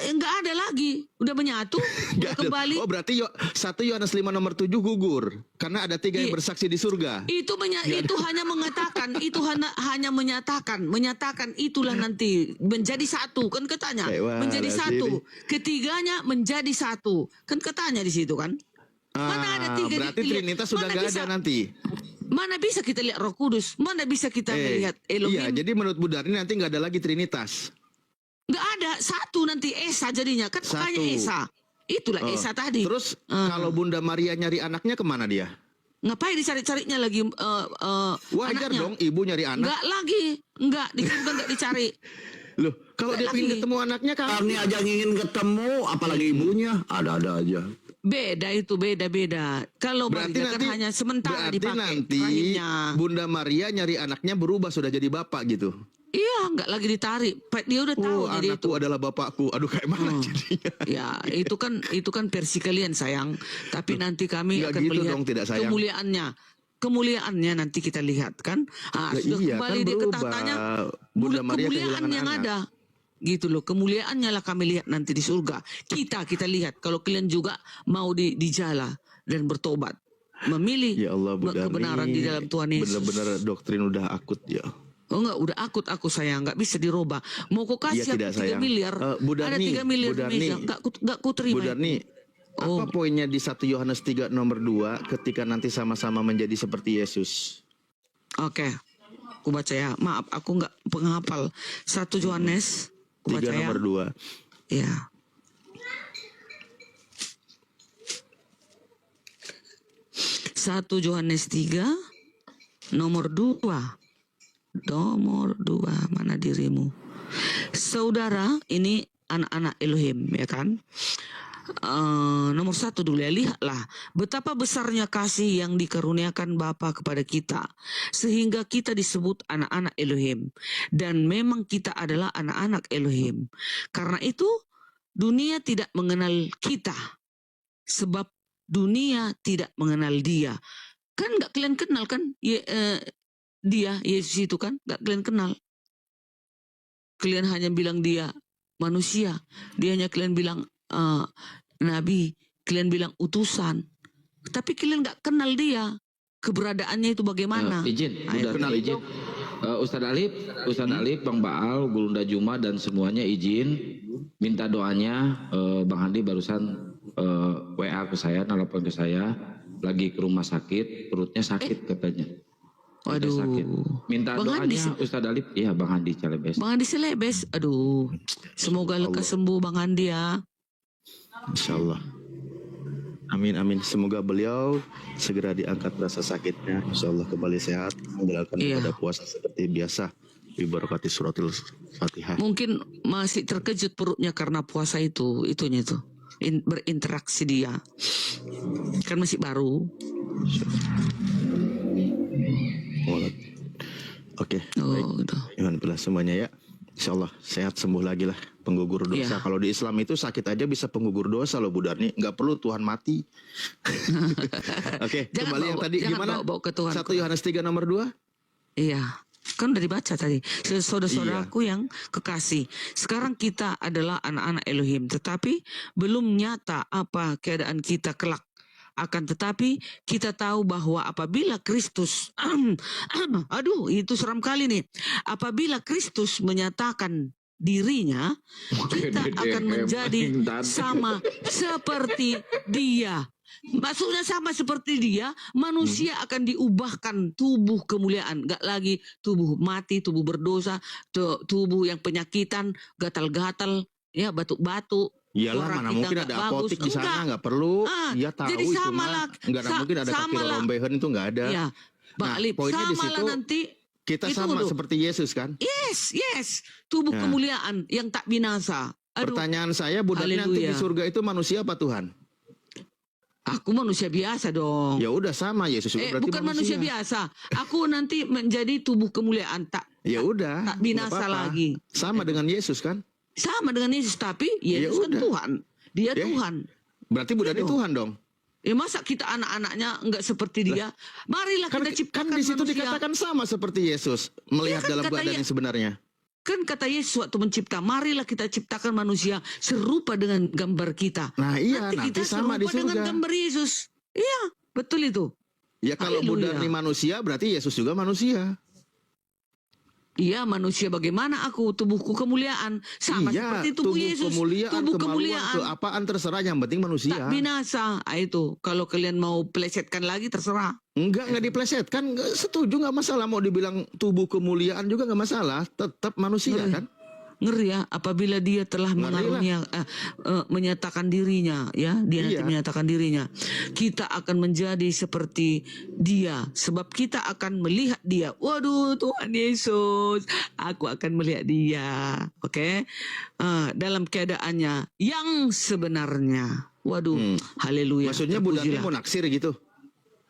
Enggak ada lagi, udah menyatu, udah Nggak ada. kembali. Oh, berarti 1 Yohanes 5 nomor 7 gugur karena ada 3 yang Iya. bersaksi di surga. Itu hanya mengatakan, hanya menyatakan itulah nanti menjadi satu kan katanya, Kayak mana menjadi sih satu, ini? ketiganya menjadi satu kan katanya di situ kan. Mana ada 3 berarti Trinitas sudah nggak ada nanti. Mana bisa kita lihat Roh Kudus, mana bisa kita melihat Elohim? Iya, jadi menurut Bu Darni nanti nggak ada lagi Trinitas. Nggak ada, satu nanti Esa jadinya kan, makanya Satu. Esa. Itulah Oh. Esa tadi. Terus kalau Bunda Maria nyari anaknya kemana dia? Ngapain dicari-carinya lagi Wajar anaknya? dong ibu nyari anak. Enggak lagi, enggak dicari. Loh, kalau dia Lagi. pengen ketemu anaknya kan? Kami aja ingin ketemu, apalagi ibunya ada-ada aja. Beda itu, beda-beda. Kalau Berarti Maria kan nanti hanya sementara berarti dipakai nanti rahimnya. Bunda Maria nyari anaknya berubah sudah jadi bapak gitu. Iya, enggak lagi ditarik. Dia udah tahu Oh, jadi itu. anakku adalah bapakku. Aduh, kayak mana jadinya? Ya, itu kan versi kalian sayang. Tapi nanti kami Nggak akan gitu melihat dong, tidak sayang. kemuliaannya nanti kita lihat kan. Lah Sudah iya, kembali kan dia ke berubah. tahtanya. Bunda Maria Kemuliaan kehilangan yang anak. ada. Gitu loh, kemuliaannya lah kami lihat nanti di surga. Kita lihat kalau kalian juga mau dijala dan bertobat, memilih Ya Allah, Bu Darni, kebenaran di dalam Tuhan Yesus. benar-benar doktrin udah akut ya. Oh enggak, udah akut aku sayang, enggak bisa dirubah. Mau kau kasih Iya, tidak, aku 3 sayang. miliar, Bu ada Darni, 3 miliar Bu di Darni, meja, enggak ku terima. Bu Darni, apa poinnya di 1 Yohanes 3 nomor 2 ketika nanti sama-sama menjadi seperti Yesus? Oke, aku baca ya. Maaf, aku enggak penghafal. 1 Yohanes, aku 3 baca ya. nomor 2. Ya. Satu Yohanes 3 nomor 2. Nomor 2, mana dirimu? Saudara, ini anak-anak Elohim, ya kan? Nomor 1 dulu ya, lihatlah betapa besarnya kasih yang dikaruniakan Bapa kepada kita, sehingga kita disebut anak-anak Elohim, dan memang kita adalah anak-anak Elohim. Karena itu dunia tidak mengenal kita, sebab dunia tidak mengenal Dia. Kan nggak kalian kenal kan? Dia, Yesus itu kan nggak kalian kenal. Kalian hanya bilang dia manusia. Dia hanya kalian bilang nabi. Kalian bilang utusan. Tapi kalian nggak kenal dia. Keberadaannya itu bagaimana. Izin, Ayo, Bunda Darni, izin. Ustadz Alif, Bang Baal, Gulunda Juma dan semuanya izin minta doanya. Bang Handi barusan WA ke saya, nelpon ke saya, lagi ke rumah sakit, perutnya sakit katanya. Waduh. Sakit. Minta Bang doanya Handi, Ustadz Alif, iya Bang Handi Calebes. Bang Handi Selebes. Aduh. Semoga lekas sembuh Bang Handi ya. Insya Allah. Amin, amin. Semoga beliau segera diangkat rasa sakitnya. Insya Allah kembali sehat, menjalankan ibadah puasa seperti biasa. Bibarakati suratul Fatihah. Mungkin masih terkejut perutnya karena puasa itunya tuh. Berinteraksi dia. Kan masih baru. Oke, Oh, gitu. Alhamdulillah semuanya ya. Insya Allah sehat, sembuh lagi lah, penggugur dosa. Iya. Kalau di Islam itu sakit aja bisa penggugur dosa loh Bu Darni. Nggak perlu Tuhan mati. Oke, Jangan kembali yang tadi jangan gimana? bawa ke Tuhan. 1 Yohanes 3 nomor 2. Iya. Kan udah dibaca tadi. Saudara-saudaraku yang kekasih. Sekarang kita adalah anak-anak Elohim. Tetapi belum nyata apa keadaan kita kelak. Akan tetapi kita tahu bahwa apabila Kristus, aduh itu seram kali nih. Apabila Kristus menyatakan dirinya, kita akan menjadi sama seperti dia. Maksudnya sama seperti dia, manusia akan diubahkan tubuh kemuliaan. Gak lagi tubuh mati, tubuh berdosa, tubuh yang penyakitan, gatal-gatal, ya batuk-batuk. Iyalah, suara mana kita mungkin nggak ada bagus. apotik di sana, Enggak. nggak perlu. Dia tahu jadi itu sama mah. lah. Nggak ada mungkin ada kaki sama lah. rombehan itu nggak ada. Ya, Bang Nah, Alip, poinnya di sama lah situ, nanti. Kita Itu sama dulu. seperti Yesus kan? Yes. Tubuh Ya. kemuliaan yang tak binasa. Aduh, Pertanyaan saya, Bu Darni nanti di haleluya. surga itu manusia apa Tuhan? Aku manusia biasa dong. Ya udah sama, Yesus juga berarti Bukan manusia biasa. Aku nanti menjadi tubuh kemuliaan Ya udah, tak binasa nggak apa-apa. lagi. Sama dengan Yesus kan? Sama dengan Yesus, tapi Ya Yesus kan udah. Tuhan. Dia Ya. Tuhan. Berarti Bu Darni Aduh. Tuhan dong. Ya masa kita anak-anaknya enggak seperti dia? Marilah Kan, kita ciptakan di situ manusia. dikatakan sama seperti Yesus melihat kan dalam katanya- keadaan yang sebenarnya. Kan kata Yesus waktu mencipta, marilah kita ciptakan manusia serupa dengan gambar kita. Nah iya, nanti kita sama di serupa dengan surga. gambar Yesus. Iya, betul itu. Ya kalau Bu Haleluya. Darni manusia, berarti Yesus juga manusia. Iya, manusia bagaimana aku, tubuhku kemuliaan. Sama Iya, seperti tubuh Yesus. kemuliaan, Tubuh kemaluan, kemuliaan. keapaan terserah, yang penting manusia. Tak binasa. Itu, kalau kalian mau plesetkan lagi terserah. Nggak diplesetkan, nggak setuju, nggak masalah. Mau dibilang tubuh kemuliaan juga nggak masalah, tetap manusia Ngeri. kan. Ngeri ya, apabila dia telah Ngeri lah. mengarunia, menyatakan dirinya, ya, dia nanti Iya. menyatakan dirinya. Kita akan menjadi seperti dia, sebab kita akan melihat dia. Waduh, Tuhan Yesus, aku akan melihat dia, oke? Dalam keadaannya yang sebenarnya. Waduh, haleluya. Maksudnya Bu Darni terpujilah. mau naksir gitu.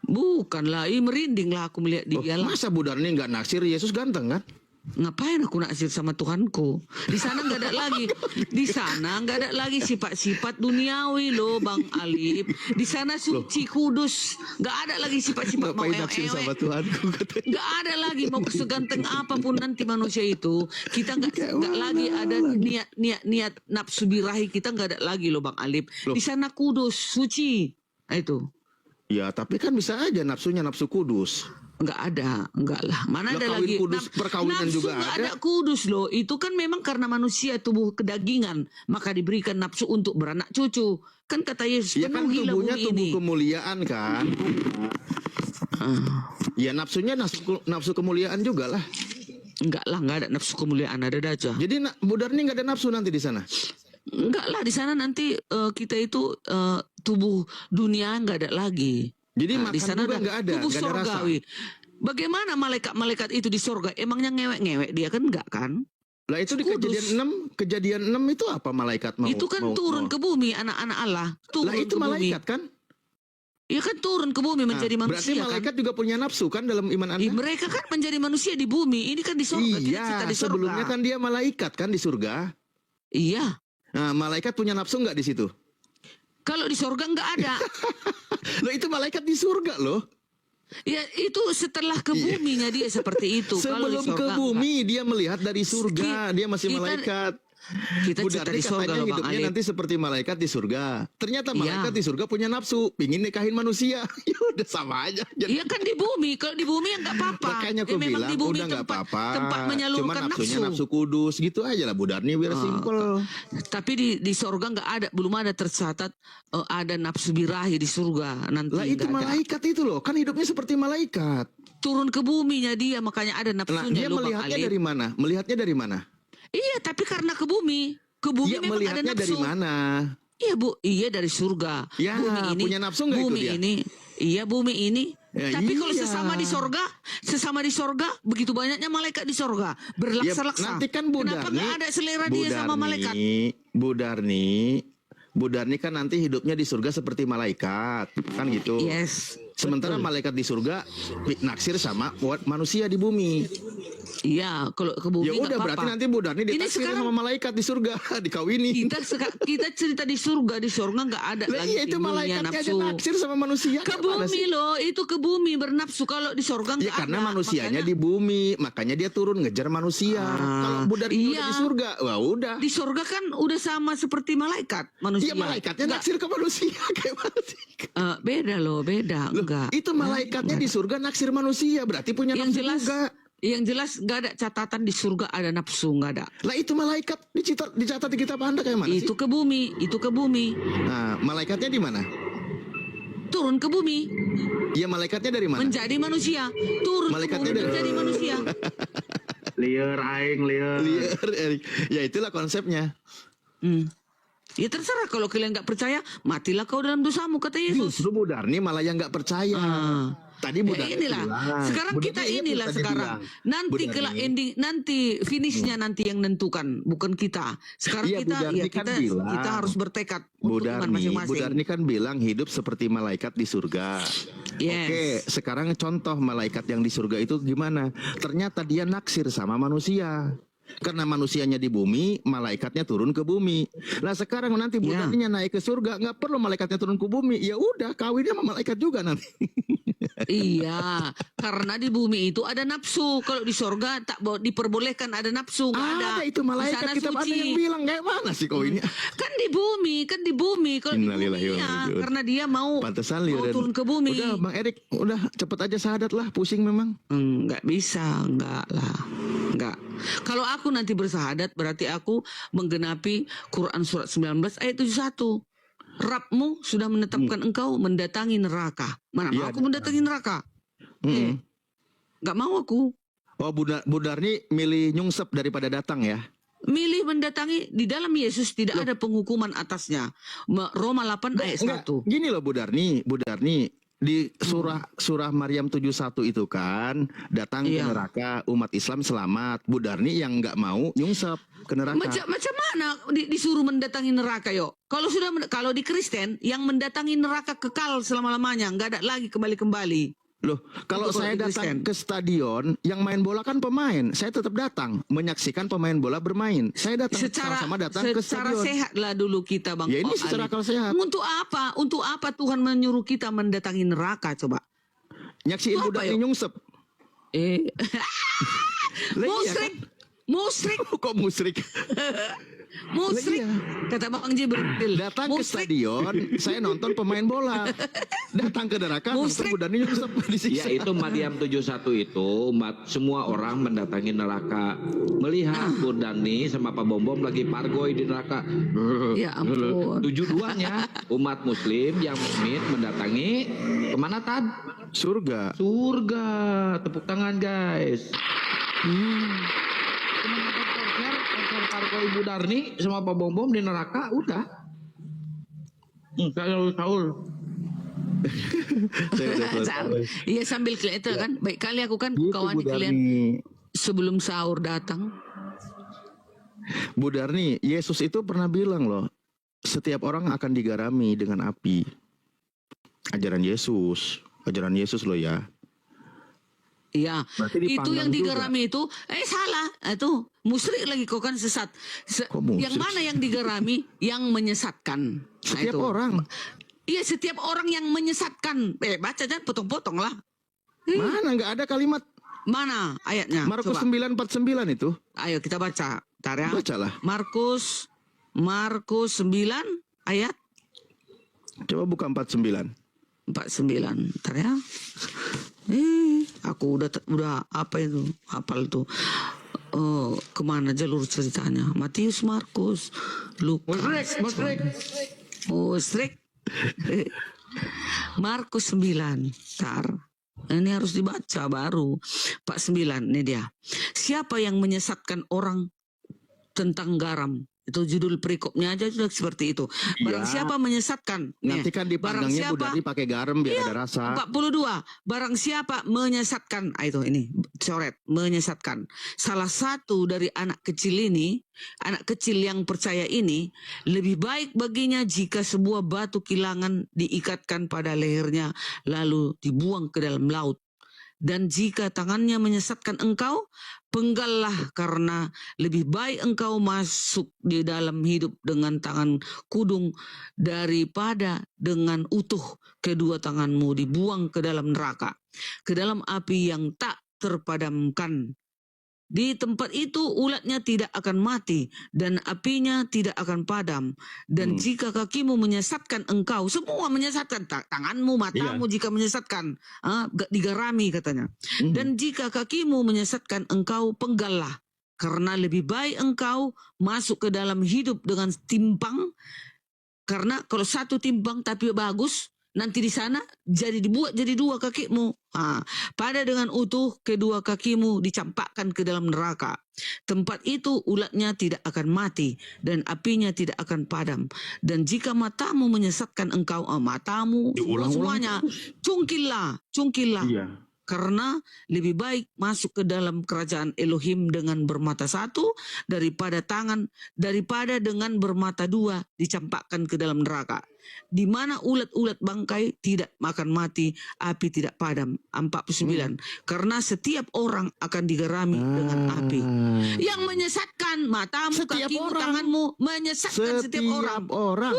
Bukanlah, merindinglah aku melihat dia lah. Masa Bu Darni nggak naksir? Yesus ganteng kan? Ngapain aku naksir sama Tuhanku? Di sana nggak ada lagi. Di sana nggak ada lagi sifat-sifat duniawi loh, Bang Alip. Di sana suci kudus. Nggak ada lagi sifat-sifat mau Ngapain naksir sama Tuhanku katanya. Nggak ada lagi mau seganteng apapun nanti manusia itu. Kita nggak lagi ada niat nafsu birahi, kita nggak ada lagi loh, Bang Alip. Loh. Di sana kudus, suci. Nah, itu. Ya tapi kan bisa aja nafsunya nafsu kudus. Enggak lah. Mana Lah, ada kawin lagi kudus, perkawinan nafsu juga nggak ada. ada kudus loh. Itu kan memang karena manusia tubuh kedagingan, maka diberikan nafsu untuk beranak cucu. Kan kata Yesus, Ya kan penuhilah tubuhnya bumi tubuh ini. kemuliaan kan. Ya nafsunya nafsu kemuliaan juga lah. Enggak lah, enggak ada nafsu kemuliaan, ada aja. Jadi Bu Darni nggak ada nafsu nanti di sana. Enggak lah, di sana nanti kita itu tubuh dunia enggak ada lagi. Jadi Nah, makan juga nggak ada, tubuh nggak ada rasa. sorgawi. Bagaimana malaikat-malaikat itu di sorga? Emangnya ngewek-ngewek dia kan enggak kan? Lah itu di Kudus. kejadian 6 itu apa malaikat mau? Itu kan turun ke bumi, anak-anak Allah. Turun Lah itu ke bumi. malaikat kan? Iya kan turun ke bumi menjadi Nah, manusia. berarti malaikat juga punya nafsu kan dalam iman Anda? Mereka kan menjadi manusia di bumi. Ini kan di sorga. Kita cerita Iya, di sorga. sebelumnya kan dia malaikat kan di surga. Iya. Nah, malaikat punya nafsu nggak di situ? Kalau di sorga nggak ada. Loh itu malaikat di surga loh. Ya itu setelah ke buminya dia seperti itu. Kalau di Sebelum ke sorga bumi dia melihat dari surga, dia masih kita- malaikat. kita Bu cerita Darni di sorga katanya loh, Bang hidupnya Alip. nanti seperti malaikat di surga. Ternyata Iya. malaikat di surga punya nafsu, pingin nikahin manusia. Ya udah sama aja. Iya kan di bumi. Kalau di bumi ya nggak apa-apa. Makanya aku Memang bilang di bumi udah nggak apa-apa. tempat menyalurkan Cuma nafsunya nafsu. nafsu kudus gitu aja lah Bu Darni biar simpel. Tapi di sorga nggak ada, belum ada tercatat ada nafsu birahi di surga nanti. Lah itu nggak ada. malaikat itu loh, kan hidupnya seperti malaikat. Turun ke buminya dia, makanya ada Nah nafsunya dia loh, Bang melihatnya Alip. dari mana? Melihatnya dari mana? Iya, tapi karena ke bumi. Ke bumi Dia memang ada melihatnya nafsu. dari mana? Iya Bu, iya dari surga. Ya, Bumi ini, punya nafsu nggak itu bumi dia? ini, iya bumi ini. Ya, Tapi kalau iya. sesama di sorga, begitu banyaknya malaikat di sorga, Ya, berlaksa-laksa. nanti kan Bu Kenapa Darni, nggak ada selera dia sama malaikat? Bu Darni kan nanti hidupnya di surga seperti malaikat, kan gitu. Yes. Sementara betul. malaikat di surga naksir sama manusia di bumi. Iya, kalau ke bumi Ya nggak udah berarti apa-apa. nanti Bu Darni Ini ditaksir sekarang- sama malaikat di surga, dikawini. Kita cerita di surga nggak ada Lah lagi iya itu timbulnya malaikatnya aja nafsu. naksir sama manusia. Ke Gimana bumi sih? loh, itu ke bumi bernafsu. Kalau di sorga nggak Ya ada. karena manusianya makanya di bumi, makanya dia turun ngejar manusia. Kalau Bu Darni udah iya. di surga, wah udah. di sorga kan udah sama seperti malaikat manusia. Iya malaikatnya Nggak, naksir ke manusia kayak mana sih? beda loh, beda. Loh, Enggak. itu malaikatnya di surga naksir manusia, berarti punya Yang nafsu jelas, juga. Yang jelas nggak ada catatan di surga ada nafsu, nggak ada. Lah itu malaikat dicatat di kitab Anda kayak mana Itu sih? ke bumi, itu ke bumi. Nah, malaikatnya di mana? Turun ke bumi, Ya malaikatnya dari mana? menjadi manusia. Turun ke Malaikatnya bumi, dari- menjadi manusia. Liar aing liar. Liar, Erik. Ya itulah konsepnya. Hmm. Ya terserah, kalau kalian nggak percaya, matilah kau dalam dosamu, kata Yesus. Justru Bu Darni malah yang nggak percaya. Ah. Tadi Bu Ya Darni inilah. bilang. Sekarang Bu kita Darni ingat inilah tadi sekarang. bilang. Nanti Bu kelak Darni. ending, nanti finishnya nanti yang nentukan, bukan kita. Sekarang Iya, Bu kita, Darni ya kan kita, bilang. kita harus bertekad Bu untuk iman Darni masing-masing. kan bilang hidup seperti malaikat di surga. Yes. Oke, sekarang contoh malaikat yang di surga itu gimana? Ternyata dia naksir sama manusia. Karena manusianya di bumi, malaikatnya turun ke bumi. Nah sekarang nanti Bu Ya. Darninya naik ke surga, nggak perlu malaikatnya turun ke bumi. Ya udah, kawinnya sama malaikat juga nanti. Iya, karena di bumi itu ada nafsu. Kalau di sorga tak diperbolehkan ada nafsu, nggak ada. Ada itu Di malaikat sana kita ada suci. yang bilang kayak mana sih kau ini? Kan di bumi. Kalau di bumi Innalillahi wa inna ya, ilaihi karena dia mau Pantesan mau lihat. turun ke bumi. Udah Bang Erik, udah cepet aja syahadat lah, pusing memang. Nggak bisa, nggak lah, nggak. Kalau aku nanti bersahadat berarti aku menggenapi Quran surat 19 ayat 71. Rabbmu sudah menetapkan engkau mendatangi neraka. Mana mau Iya, aku mendatangi neraka? Mm-mm. Nggak mau aku. Oh Bu Darni milih nyungsep daripada datang ya? Milih mendatangi, di dalam Yesus tidak ada penghukuman atasnya. Roma 8 ayat 1. Gini loh Bu Darni di surah Maryam 71 itu kan datang ke Iya. neraka umat Islam selamat. Bu Darni yang nggak mau nyungsep ke neraka. Macam mana disuruh mendatangi neraka yo? Kalau di Kristen yang mendatangi neraka kekal selama-lamanya, nggak ada lagi kembali-kembali. Loh, kalau Itu saya kalau di datang Kristen. ke stadion, yang main bola kan pemain, saya tetap datang menyaksikan pemain bola bermain. Saya datang sama-sama datang ke secara stadion. sehatlah dulu kita Bang. Ya ini Ali. secara akal sehat. Untuk apa? Untuk apa Tuhan menyuruh kita mendatangi neraka coba? Nyaksiin Itu Bu apa, Darni yuk? nyungsep. Lah iya Musrik, musrik, kan? Kok musrik? musrik. Lah iya. Kata Bang Jibril. Datang ke musrik. stadion, saya nonton pemain bola. Datang ke neraka, nonton Musrik. Bu Darni nyungsep disiksa. Ya itu Maryam 71 itu semua orang mendatangi neraka. Melihat Bu Dani sama Pak Bombom lagi pargoy di neraka. Ya ampun. Tujuannya umat muslim yang mukmin mendatangi kemana Tad? Surga. Surga. Tepuk tangan guys. Cuma nonton konser pargoy Bu Darni sama Pak Bombom di neraka udah. Saul. Iya sambil itu kan. Baik kali aku kan Gitu, kawan Bu kalian Darni. sebelum sahur datang. Bu Darni, Yesus itu pernah bilang loh, setiap orang akan digarami dengan api. Ajaran Yesus loh ya. Iya, Berarti itu dipanggang yang juga. digerami itu, salah, itu musyrik lagi kau kan sesat. Kok musyrik? Yang mana yang digerami? Yang menyesatkan. Nah, Setiap itu. orang. Iya, setiap orang yang menyesatkan. Baca aja, potong-potong lah. Mana nggak ada kalimat Mana ayatnya? Markus Coba. 9:49 itu? Ayo kita baca. Bentar ya. Bacalah. Markus 9 ayat Coba buka 49. 49. Bentar ya. Aku udah apa itu? Hafal tuh. Oh, kemana jalur ceritanya? Matius, Markus, Lukas. Musrik. Markus 9. Bentar. Ini harus dibaca baru. 49, ini dia. Siapa yang menyesatkan orang tentang garam? Itu judul perikopnya aja sudah seperti itu. Barang Iya. siapa menyesatkan. Nanti nih, kan barang dipandangnya Bu siapa Darni pakai garam biar ada rasa. 42. Barang siapa menyesatkan, itu ini coret, menyesatkan salah satu dari anak kecil ini, anak kecil yang percaya ini, lebih baik baginya jika sebuah batu kilangan diikatkan pada lehernya lalu dibuang ke dalam laut. Dan jika tangannya menyesatkan engkau, penggallah, karena lebih baik engkau masuk di dalam hidup dengan tangan kudung daripada dengan utuh kedua tanganmu dibuang ke dalam neraka, ke dalam api yang tak terpadamkan. Di tempat itu ulatnya tidak akan mati dan apinya tidak akan padam. Dan jika kakimu menyesatkan engkau, semua menyesatkan, tanganmu, matamu jika menyesatkan, digarami katanya. Dan jika kakimu menyesatkan engkau, penggallah. Karena lebih baik engkau masuk ke dalam hidup dengan timpang. Karena kalau satu timpang tapi bagus, nanti di sana dibuat jadi dua kakimu. Pada dengan utuh kedua kakimu dicampakkan ke dalam neraka. Tempat itu ulatnya tidak akan mati dan apinya tidak akan padam. Dan jika matamu menyesatkan engkau, matamu semuanya, cungkillah. Iya. Karena lebih baik masuk ke dalam kerajaan Elohim dengan bermata satu daripada dengan bermata dua dicampakkan ke dalam neraka. Di mana ulat-ulat bangkai tidak makan mati, api tidak padam. 49. Karena setiap orang akan digerami dengan api. Yang menyesatkan matamu, Setiap kakimu, orang. tanganmu, menyesatkan setiap orang.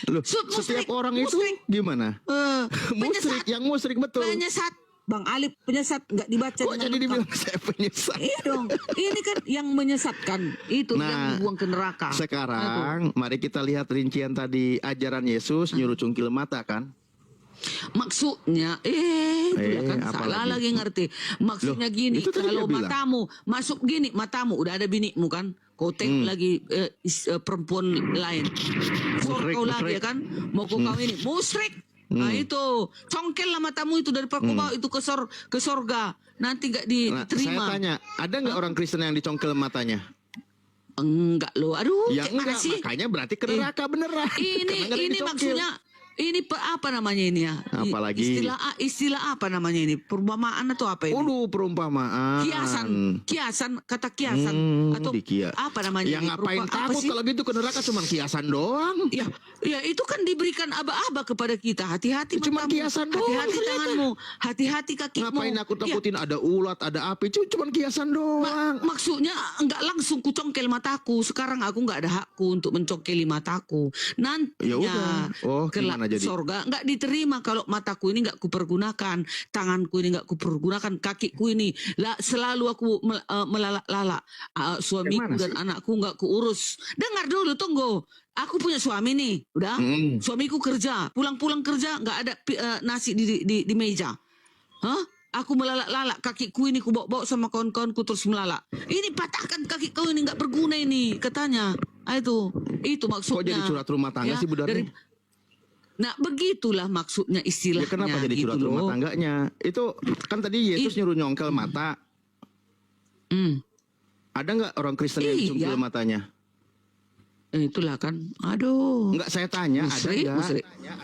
Loh, Musyrik, setiap orang musyrik. itu gimana? Penyesat. Yang musyrik betul. Penyesat. Bang Alip, penyesat nggak dibaca Kok dengan jadi lengkap. dibilang saya penyesat? Iya dong, ini kan yang menyesatkan, itu yang Nah, dibuang ke neraka. Sekarang mari kita lihat rincian tadi ajaran Yesus nyuruh cungkil mata kan? Maksudnya, itu ya kan apa salah lagi? lagi ngerti. Maksudnya Loh, gini, itu tadi kalau dia bilang. matamu masuk gini, matamu udah ada binimu kan, kau tengok lagi perempuan lain, kau lagi ya kan, mau kau kawin ini, musyrik. Nah itu, congkel lah matamu itu dari kau bawa itu ke sorga, nanti gak Nah, saya diterima. tanya, ada nggak orang Kristen yang dicongkel matanya? Enggak loh, aduh, Ya kayak mana enggak, sih? makanya berarti ke neraka beneran. Karena nggak ada yang Ini dicongkel. maksudnya apa namanya ini ya? Apalagi? Istilah apa namanya ini? Perumpamaan atau apa ini? Waduh, perumpamaan. Kiasan, kata kiasan atau dikia. apa namanya? Yang ini? ngapain Apa takut sih? kalau gitu ke neraka cuma kiasan doang. Ya itu kan diberikan aba-aba kepada kita. Hati-hati Cuma matamu, kiasan doang hati-hati ternyata. tanganmu, hati-hati kakimu. Ngapain aku Ya, takutin ada ulat, ada api, cuma kiasan doang. maksudnya enggak langsung ku congkel mataku. Sekarang aku enggak ada hakku untuk mencongkeli mataku. Ya udah. Nantinya Oh, kelak gimana jadi? sorga enggak diterima kalau mataku ini enggak kupergunakan, tanganku ini enggak kupergunakan, kakiku ini selalu aku melalak-lalak. Suamiku Gimana dan anakku enggak kuurus. Dengar dulu, tunggu. Aku punya suami nih, udah. Suamiku kerja, pulang-pulang kerja enggak ada nasi di meja. Aku melalak-lalak, kakiku ini ku bawa-bawa sama kawan-kawanku terus melalak. Ini patahkan kaki kau ini nggak berguna ini, katanya. Itu maksudnya. Kok jadi curhat rumah tangga sih, Bu Darni? Nah begitulah maksudnya Ya istilahnya. kenapa jadi curhat gitu rumah loh. tangganya? Itu kan tadi Yesus nyuruh nyongkel mata. Ada nggak orang Kristen yang Iya. cungkil matanya? Itulah kan, aduh. Enggak, saya tanya, Musrik, ada musrik. nggak?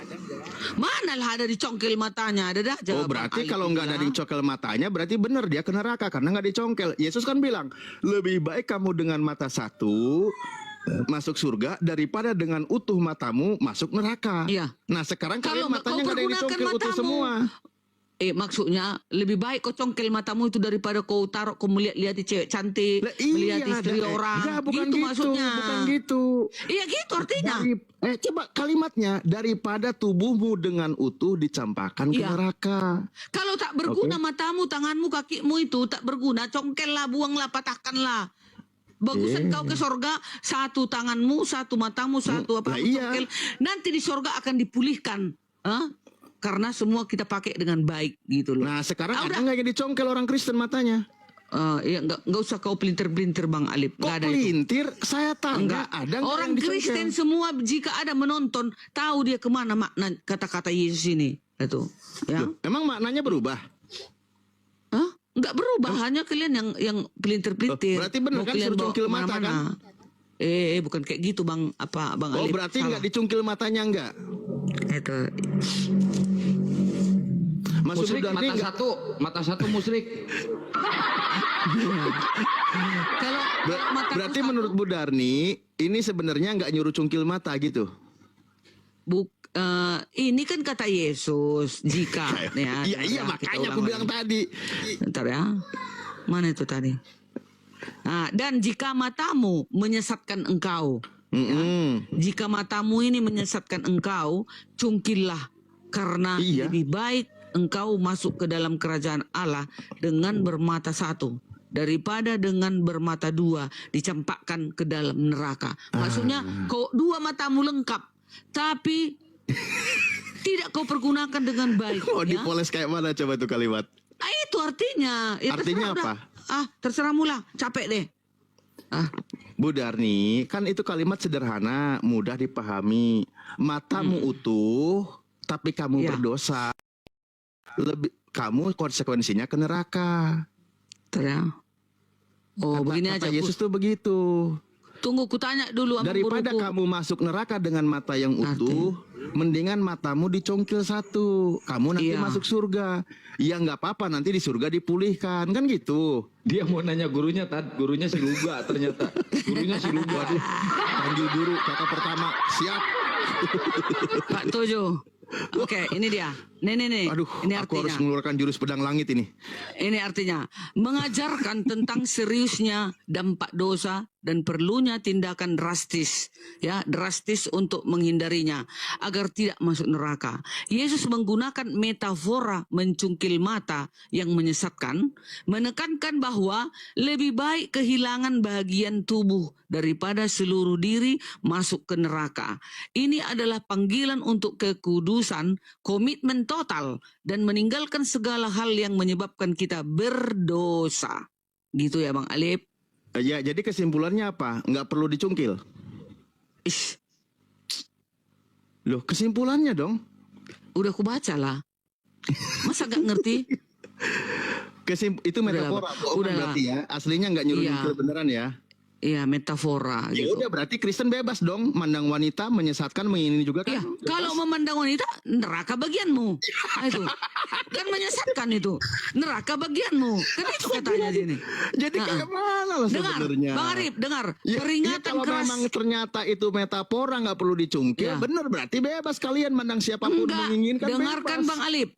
Mana lah ada dicongkel matanya, ada dah. Oh, jawab berarti Bang kalau Alif nggak ada bilang. dicongkel matanya, berarti benar dia ke neraka karena nggak dicongkel. Yesus kan bilang, lebih baik kamu dengan mata satu masuk surga daripada dengan utuh matamu masuk neraka. Iya. Nah sekarang Kalau kalian matanya kau nggak ada yang pergunakan dicongkel utuh matamu, semua. Maksudnya lebih baik kau congkel matamu itu daripada kau taruh kau melihat cewek cantik, Lah, melihat istri ada- orang. Enggak, bukan gitu gitu, maksudnya. bukan gitu. Iya gitu artinya. Coba kalimatnya, daripada tubuhmu dengan utuh dicampakkan ke Iya. neraka. Kalau tak berguna matamu, tanganmu, kakimu itu tak berguna, congkellah, buanglah, patahkanlah. Bagusan kau ke sorga, satu tanganmu, satu matamu, satu apa lah iya. congkel. Nanti di sorga akan dipulihkan. Karena semua kita pakai dengan baik gitu loh. Nah sekarang ada udah. nggak yang dicongkel orang Kristen matanya? Ya nggak usah kau pelintir-pelintir Bang Alip. Kok Nggak ada itu. pelintir? Saya tanya, ada nggak Orang yang dicongkel? Kristen semua jika ada menonton tahu dia kemana makna kata-kata Yesus ini. Itu, ya. Loh, emang maknanya berubah? Nggak berubah, hanya kalian yang pelintir-pelintir. Oh, berarti benar Mau kan kalian suruh bawa congkil mata, kemana-mana. Bukan kayak gitu Bang Oh Alip. berarti Salah. nggak dicungkil matanya nggak? Itu. Maksud Musrik, Bu Darni nggak? mata satu musrik. Kalau mataku Berarti satu, menurut Bu Darni ini sebenarnya nggak nyuruh cungkil mata gitu? ini kan kata Yesus jika ya. Iya kita makanya aku ulang bilang lagi. tadi. Bentar ya. Mana itu tadi? Dan jika matamu menyesatkan engkau, jika matamu ini menyesatkan engkau, cungkillah karena Iya. lebih baik engkau masuk ke dalam kerajaan Allah dengan bermata satu daripada dengan bermata dua dicampakkan ke dalam neraka. Maksudnya kau dua matamu lengkap, tapi tidak kau pergunakan dengan baik. Oh, ya. dipoles kayak mana coba tuh kalimat? Itu artinya. Ya, Artinya terserah apa? Terserah mula, capek deh. Bu Darni, kan itu kalimat sederhana, mudah dipahami. Matamu utuh, tapi kamu Iya. berdosa. Kamu konsekuensinya ke neraka. Begini Kata aja. Yesus tuh begitu. Tunggu, kutanya dulu sama Daripada guruku. kamu masuk neraka dengan mata yang utuh, mendingan matamu dicongkil satu. Kamu nanti Iya. masuk surga. Ya nggak apa-apa, nanti di surga dipulihkan, kan gitu. Dia mau nanya gurunya, gurunya si Luga ternyata. Gurunya si Luga. Waduh, panggil guru kata pertama, siap. Pak Tojo. Oke, ini dia. Nih. Aduh, Ini aku harus artinya. mengeluarkan jurus pedang langit ini. Ini artinya mengajarkan tentang seriusnya dampak dosa dan perlunya tindakan drastis, ya, drastis untuk menghindarinya agar tidak masuk neraka. Yesus menggunakan metafora mencungkil mata yang menyesatkan, menekankan bahwa lebih baik kehilangan bagian tubuh daripada seluruh diri masuk ke neraka. Ini adalah panggilan untuk kekudusan, komitmen total, dan meninggalkan segala hal yang menyebabkan kita berdosa. Gitu ya Bang Alip. Ya, jadi kesimpulannya apa? Nggak perlu dicungkil. Ish, Loh, kesimpulannya dong. udah aku baca lah. Masa gak ngerti? Itu metafora. Udahlah. Berarti ya. Aslinya nggak nyuruh Iya. nyungkil beneran ya. Iya, metafora Ya gitu. udah, berarti Kristen bebas dong. Mandang wanita menyesatkan, mengingini juga kan. Iya, kalau memandang wanita, neraka bagianmu. Itu. Kan menyesatkan itu. Neraka bagianmu. Kan itu katanya sini. Jadi kayak mana lah Dengar, sebenarnya? Bang Arif, dengar. Ya, Peringatan kalau keras. memang ternyata itu metafora nggak perlu dicungkil, Ya. bener berarti bebas kalian mandang siapapun Enggak, menginginkan. dengarkan bebas. Bang Alip.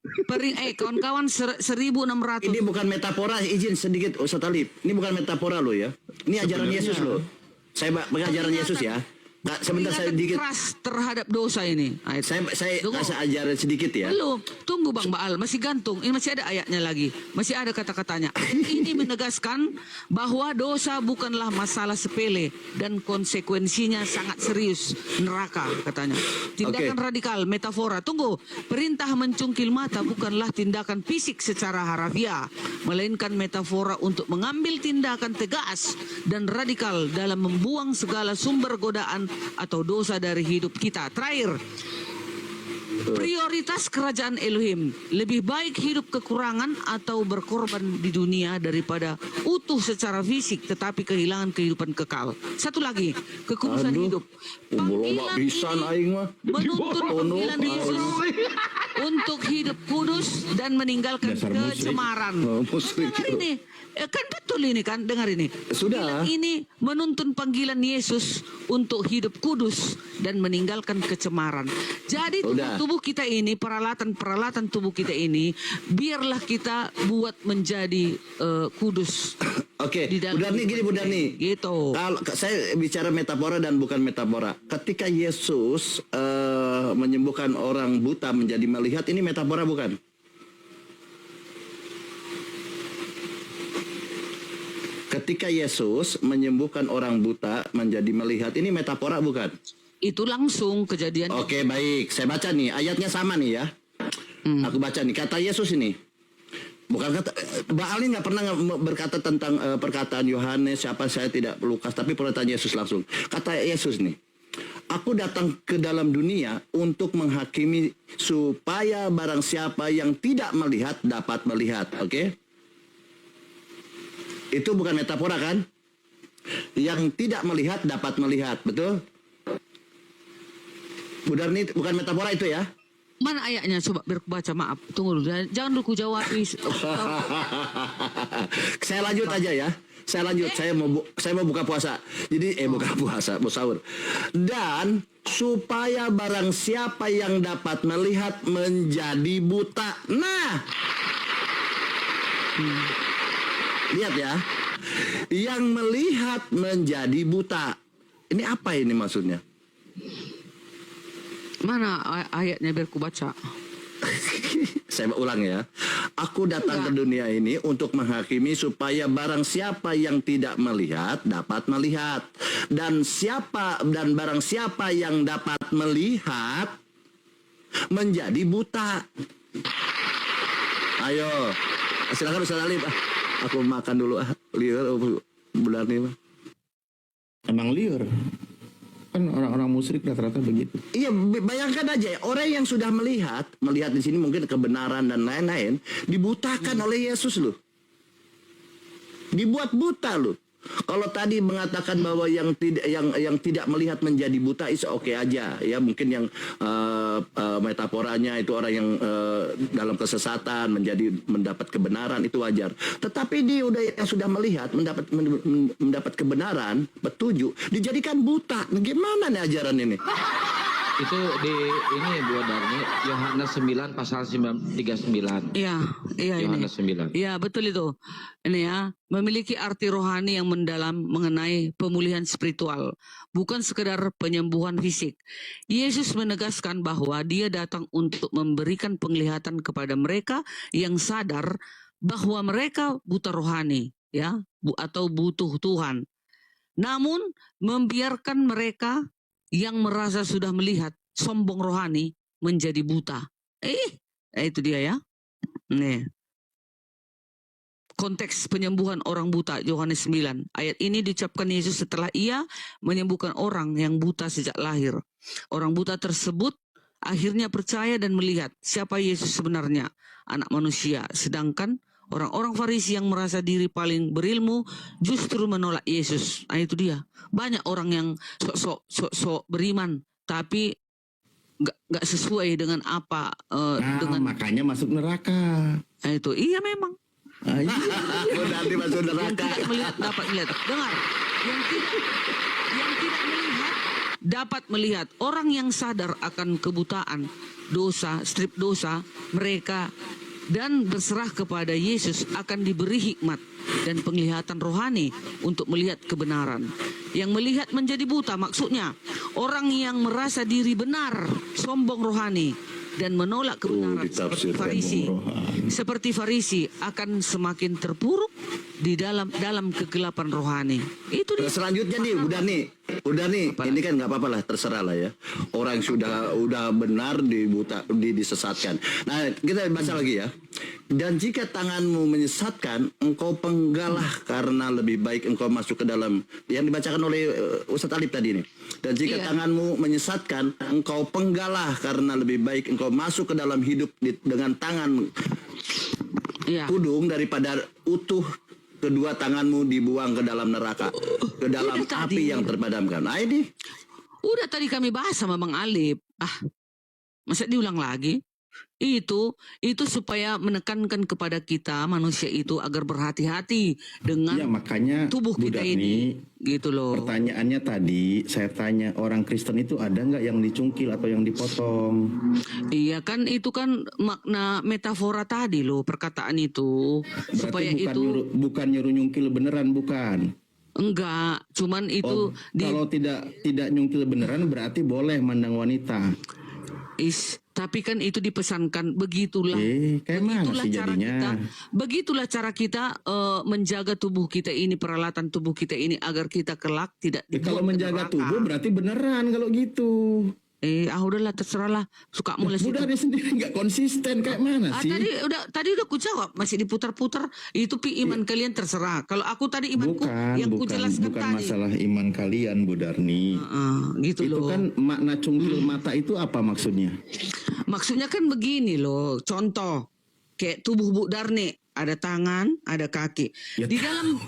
Kawan-kawan 1600. Ini bukan metafora, izin sedikit Ustaz Alif. Ini bukan metafora lo ya. Ini ajaran Yesus lo. Saya pengajaran Yesus ya. Nah, sebentar saya Peringatan dikit. keras terhadap dosa ini. Nah, itu. Saya Tunggu. kasih ajaran sedikit ya. Belum, tunggu Bang Baal, masih gantung. Ini masih ada ayatnya lagi, masih ada kata-katanya. Ini menegaskan bahwa dosa bukanlah masalah sepele dan konsekuensinya sangat serius, neraka katanya. Tindakan radikal, metafora. Tunggu, perintah mencungkil mata bukanlah tindakan fisik secara harafiah, melainkan metafora untuk mengambil tindakan tegas dan radikal dalam membuang segala sumber godaan atau dosa dari hidup kita. Terakhir, prioritas kerajaan Elohim. Lebih baik hidup kekurangan atau berkorban di dunia daripada utuh secara fisik tetapi kehilangan kehidupan kekal. Satu lagi, kekudusan hidup. Panggilan ini menuntut panggilan Yesus untuk hidup kudus dan meninggalkan kecemaran. Dengar ini. Kan betul ini kan, dengar ini. Sudah. Panggilan ini menuntun panggilan Yesus untuk hidup kudus dan meninggalkan kecemaran. Jadi tubuh kita ini, peralatan tubuh kita ini, biarlah kita buat menjadi kudus. Oke, Di dalam Bu Darni gini Bu Darni. Gitu. Kalau saya bicara metafora dan bukan metafora. Ketika Yesus menyembuhkan orang buta menjadi melihat, ini metafora bukan? Ketika Yesus menyembuhkan orang buta menjadi melihat, ini metafora bukan? Itu langsung kejadian. Oke, baik. Saya baca nih, ayatnya sama nih ya. Aku baca nih, kata Yesus ini. Bukan kata, Baal ini nggak pernah berkata tentang perkataan Yohanes, siapa saya tidak Lukas, tapi perkataan Yesus langsung. Kata Yesus nih, aku datang ke dalam dunia untuk menghakimi supaya barang siapa yang tidak melihat dapat melihat. Oke? Itu bukan metafora kan? Yang tidak melihat dapat melihat, betul? Bu Darni, bukan metafora itu ya? Mana ayatnya? Coba biar aku baca, maaf. Tunggu dulu, jangan dulu ku jawab. Saya lanjut aja ya. Saya lanjut. Saya mau buka puasa. Jadi buka puasa, mau sahur. Dan supaya barang siapa yang dapat melihat menjadi buta. Nah. Lihat ya. Yang melihat menjadi buta. Ini apa ini maksudnya? Mana ayatnya biar ku baca? Saya ulang ya. Aku datang ke dunia ini untuk menghakimi supaya barang siapa yang tidak melihat dapat melihat, dan barang siapa yang dapat melihat menjadi buta. Ayo, silakan Ustaz Alif. Aku makan dulu liur bulan ini. Emang liur. Kan orang-orang musyrik rata-rata begitu. Iya, bayangkan aja orang yang sudah melihat di sini mungkin kebenaran dan lain-lain dibutakan oleh Yesus loh. Dibuat buta loh. Kalau tadi mengatakan bahwa yang tidak melihat menjadi buta itu oke aja ya, mungkin yang metaforanya itu orang yang dalam kesesatan mendapat kebenaran itu wajar. Tetapi dia yang sudah melihat mendapat kebenaran, petunjuk, dijadikan buta. Nah, gimana nih ajaran ini? Itu ini Bu Darni, Yohanes 9 pasal 39. Iya, ini. Yohanes 9. Iya, betul itu. Ini ya, memiliki arti rohani yang mendalam mengenai pemulihan spiritual, bukan sekedar penyembuhan fisik. Yesus menegaskan bahwa Dia datang untuk memberikan penglihatan kepada mereka yang sadar bahwa mereka buta rohani, ya, atau butuh Tuhan. Namun, membiarkan mereka yang merasa sudah melihat sombong rohani menjadi buta. Itu dia ya. Nih. Konteks penyembuhan orang buta Yohanes 9. Ayat ini diucapkan Yesus setelah Ia menyembuhkan orang yang buta sejak lahir. Orang buta tersebut akhirnya percaya dan melihat siapa Yesus sebenarnya, Anak Manusia. Sedangkan orang-orang Farisi yang merasa diri paling berilmu justru menolak Yesus. Itu dia. Banyak orang yang sok beriman, tapi nggak sesuai dengan apa. Makanya masuk neraka. Itu iya memang. Nanti masuk neraka. Yang tidak melihat dapat melihat. Dengar, yang tidak melihat dapat melihat. Orang yang sadar akan kebutaan, strip dosa mereka, dan berserah kepada Yesus akan diberi hikmat dan penglihatan rohani untuk melihat kebenaran. Yang melihat menjadi buta maksudnya orang yang merasa diri benar, sombong rohani, dan menolak kebenaran seperti Farisi akan semakin terpuruk di dalam kegelapan rohani. Itu dia. Selanjutnya nih, udah nih, ini kan nggak apa-apa lah, terserah lah ya. Orang udah benar disesatkan. Nah, kita baca lagi ya. Dan jika tanganmu menyesatkan, engkau penggalah, karena lebih baik engkau masuk ke dalam, yang dibacakan oleh Ustadz Alif tadi nih. Dan jika tanganmu menyesatkan, engkau penggalah, karena lebih baik engkau masuk ke dalam hidup dengan tangan kudung daripada utuh kedua tanganmu dibuang ke dalam neraka, ke dalam api yang terpadamkan. Nah ini udah tadi kami bahas sama Bang Alif. Masa diulang lagi? Itu supaya menekankan kepada kita manusia itu agar berhati-hati dengan makanya tubuh kita ini, gitu loh. Pertanyaannya tadi saya tanya, orang Kristen itu ada nggak yang dicungkil atau yang dipotong? Iya kan, itu kan makna metafora tadi loh, perkataan itu. Berarti supaya bukan nyuruh nyungkil beneran, bukan? Enggak, cuman itu kalau tidak nyungkil beneran berarti boleh mandang wanita. Tapi kan itu dipesankan, begitulah cara kita menjaga tubuh kita ini, peralatan tubuh kita ini agar kita kelak tidak kalau menjaga tubuh berarti beneran kalau gitu. Udahlah, terserahlah, suka mulai situ. Udah, dia sendiri nggak konsisten kayak mana sih? Tadi udah ku jawab, masih diputar-putar. Itu iman kalian terserah. Kalau aku tadi imanku yang ku jelaskan bukan tadi. Masalah iman kalian, Bu Darni. Gitu itu loh. Kan makna cungkil mata itu apa maksudnya? Maksudnya kan begini loh, contoh kayak tubuh Bu Darni. Ada tangan, ada kaki. Di dalam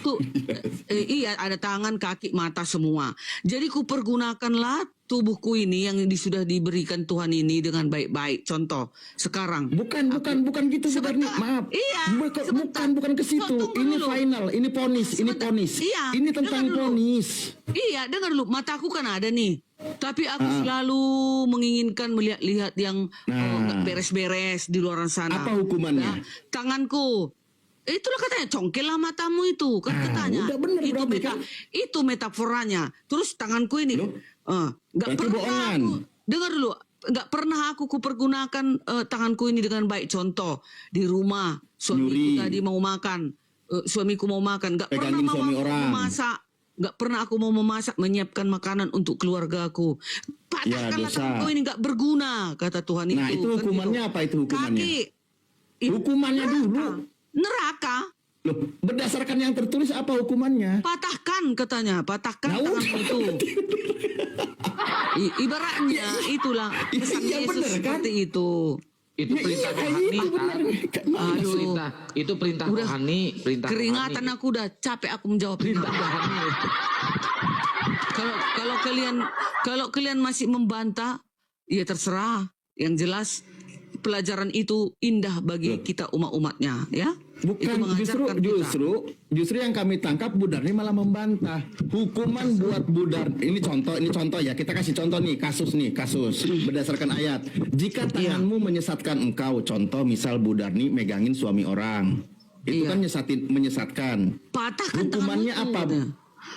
ada tangan, kaki, mata semua. Jadi kupergunakanlah tubuhku ini yang sudah diberikan Tuhan ini dengan baik-baik. Contoh, sekarang. Bukan gitu sebenarnya. Maaf. Iya. Bukan ke situ. Ini final, ini ponis, Iya. Ini tentang ponis. Iya, dengar dulu. Mataku kan ada nih. Tapi aku selalu menginginkan melihat yang nggak beres-beres di luar sana. Apa hukumannya? Tanganku. Itulah katanya, congkellah matamu itu. Kan katanya. Udah bener, itu metaforanya. Terus tanganku ini. Nggak berarti pernah bohongan. dengar dulu. nggak pernah aku kupergunakan tanganku ini dengan baik. Contoh di rumah suamiku Nyuri. tadi mau makan, suamiku mau makan, nggak pernah Pegangin mau suami aku orang. memasak, nggak pernah aku mau memasak, menyiapkan makanan untuk keluargaku. Patahkanlah dosa. tanganku ini nggak berguna, kata Tuhan Nah, itu Kan hukumannya gitu. apa itu hukumannya? Kaki. Itu Hukumannya dulu. neraka. Loh, berdasarkan yang tertulis apa hukumannya? Patahkan katanya, patahkan Nah, tanganmu itu. Ibaratnya itulah pesan Iya, Yesus bener, kan? seperti itu. Itu perintah Iya, rohani. itu benar. Aduh, Itu perintah Udah. rohani, perintah keringatan rohani. aku udah capek aku menjawab perintah rohani. Kalau kalian masih membantah, ya terserah. Yang jelas pelajaran itu indah bagi kita umat-umatnya, ya. Itu Bukan, mengajarkan justru yang kami tangkap Bu Darni malah membantah. Hukuman buat Bu Darni, ini contoh ya, kita kasih contoh nih, kasus berdasarkan ayat. Jika tanganmu menyesatkan engkau, contoh misal Bu Darni megangin suami orang. Itu Iya. kan menyesatkan. Patahkan Hukumannya tanganmu, apa? katanya.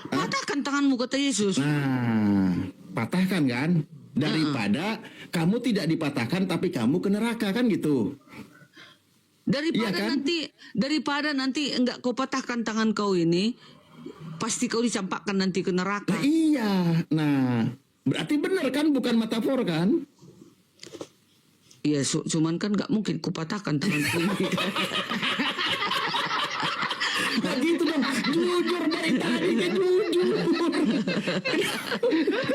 Patahkan tanganmu, kata Yesus. Nah, patahkan kan? Daripada kamu tidak dipatahkan tapi kamu ke neraka kan gitu. Daripada Iya kan? daripada nanti enggak kau patahkan tangan kau ini, pasti kau dicampakkan nanti ke neraka. Nah, iya. Nah, berarti benar kan, bukan metafor kan? Iya, cuman kan nggak mungkin ku patahkan tanganku ini. Nah gitu dong, jujur dari tadi kan jujur.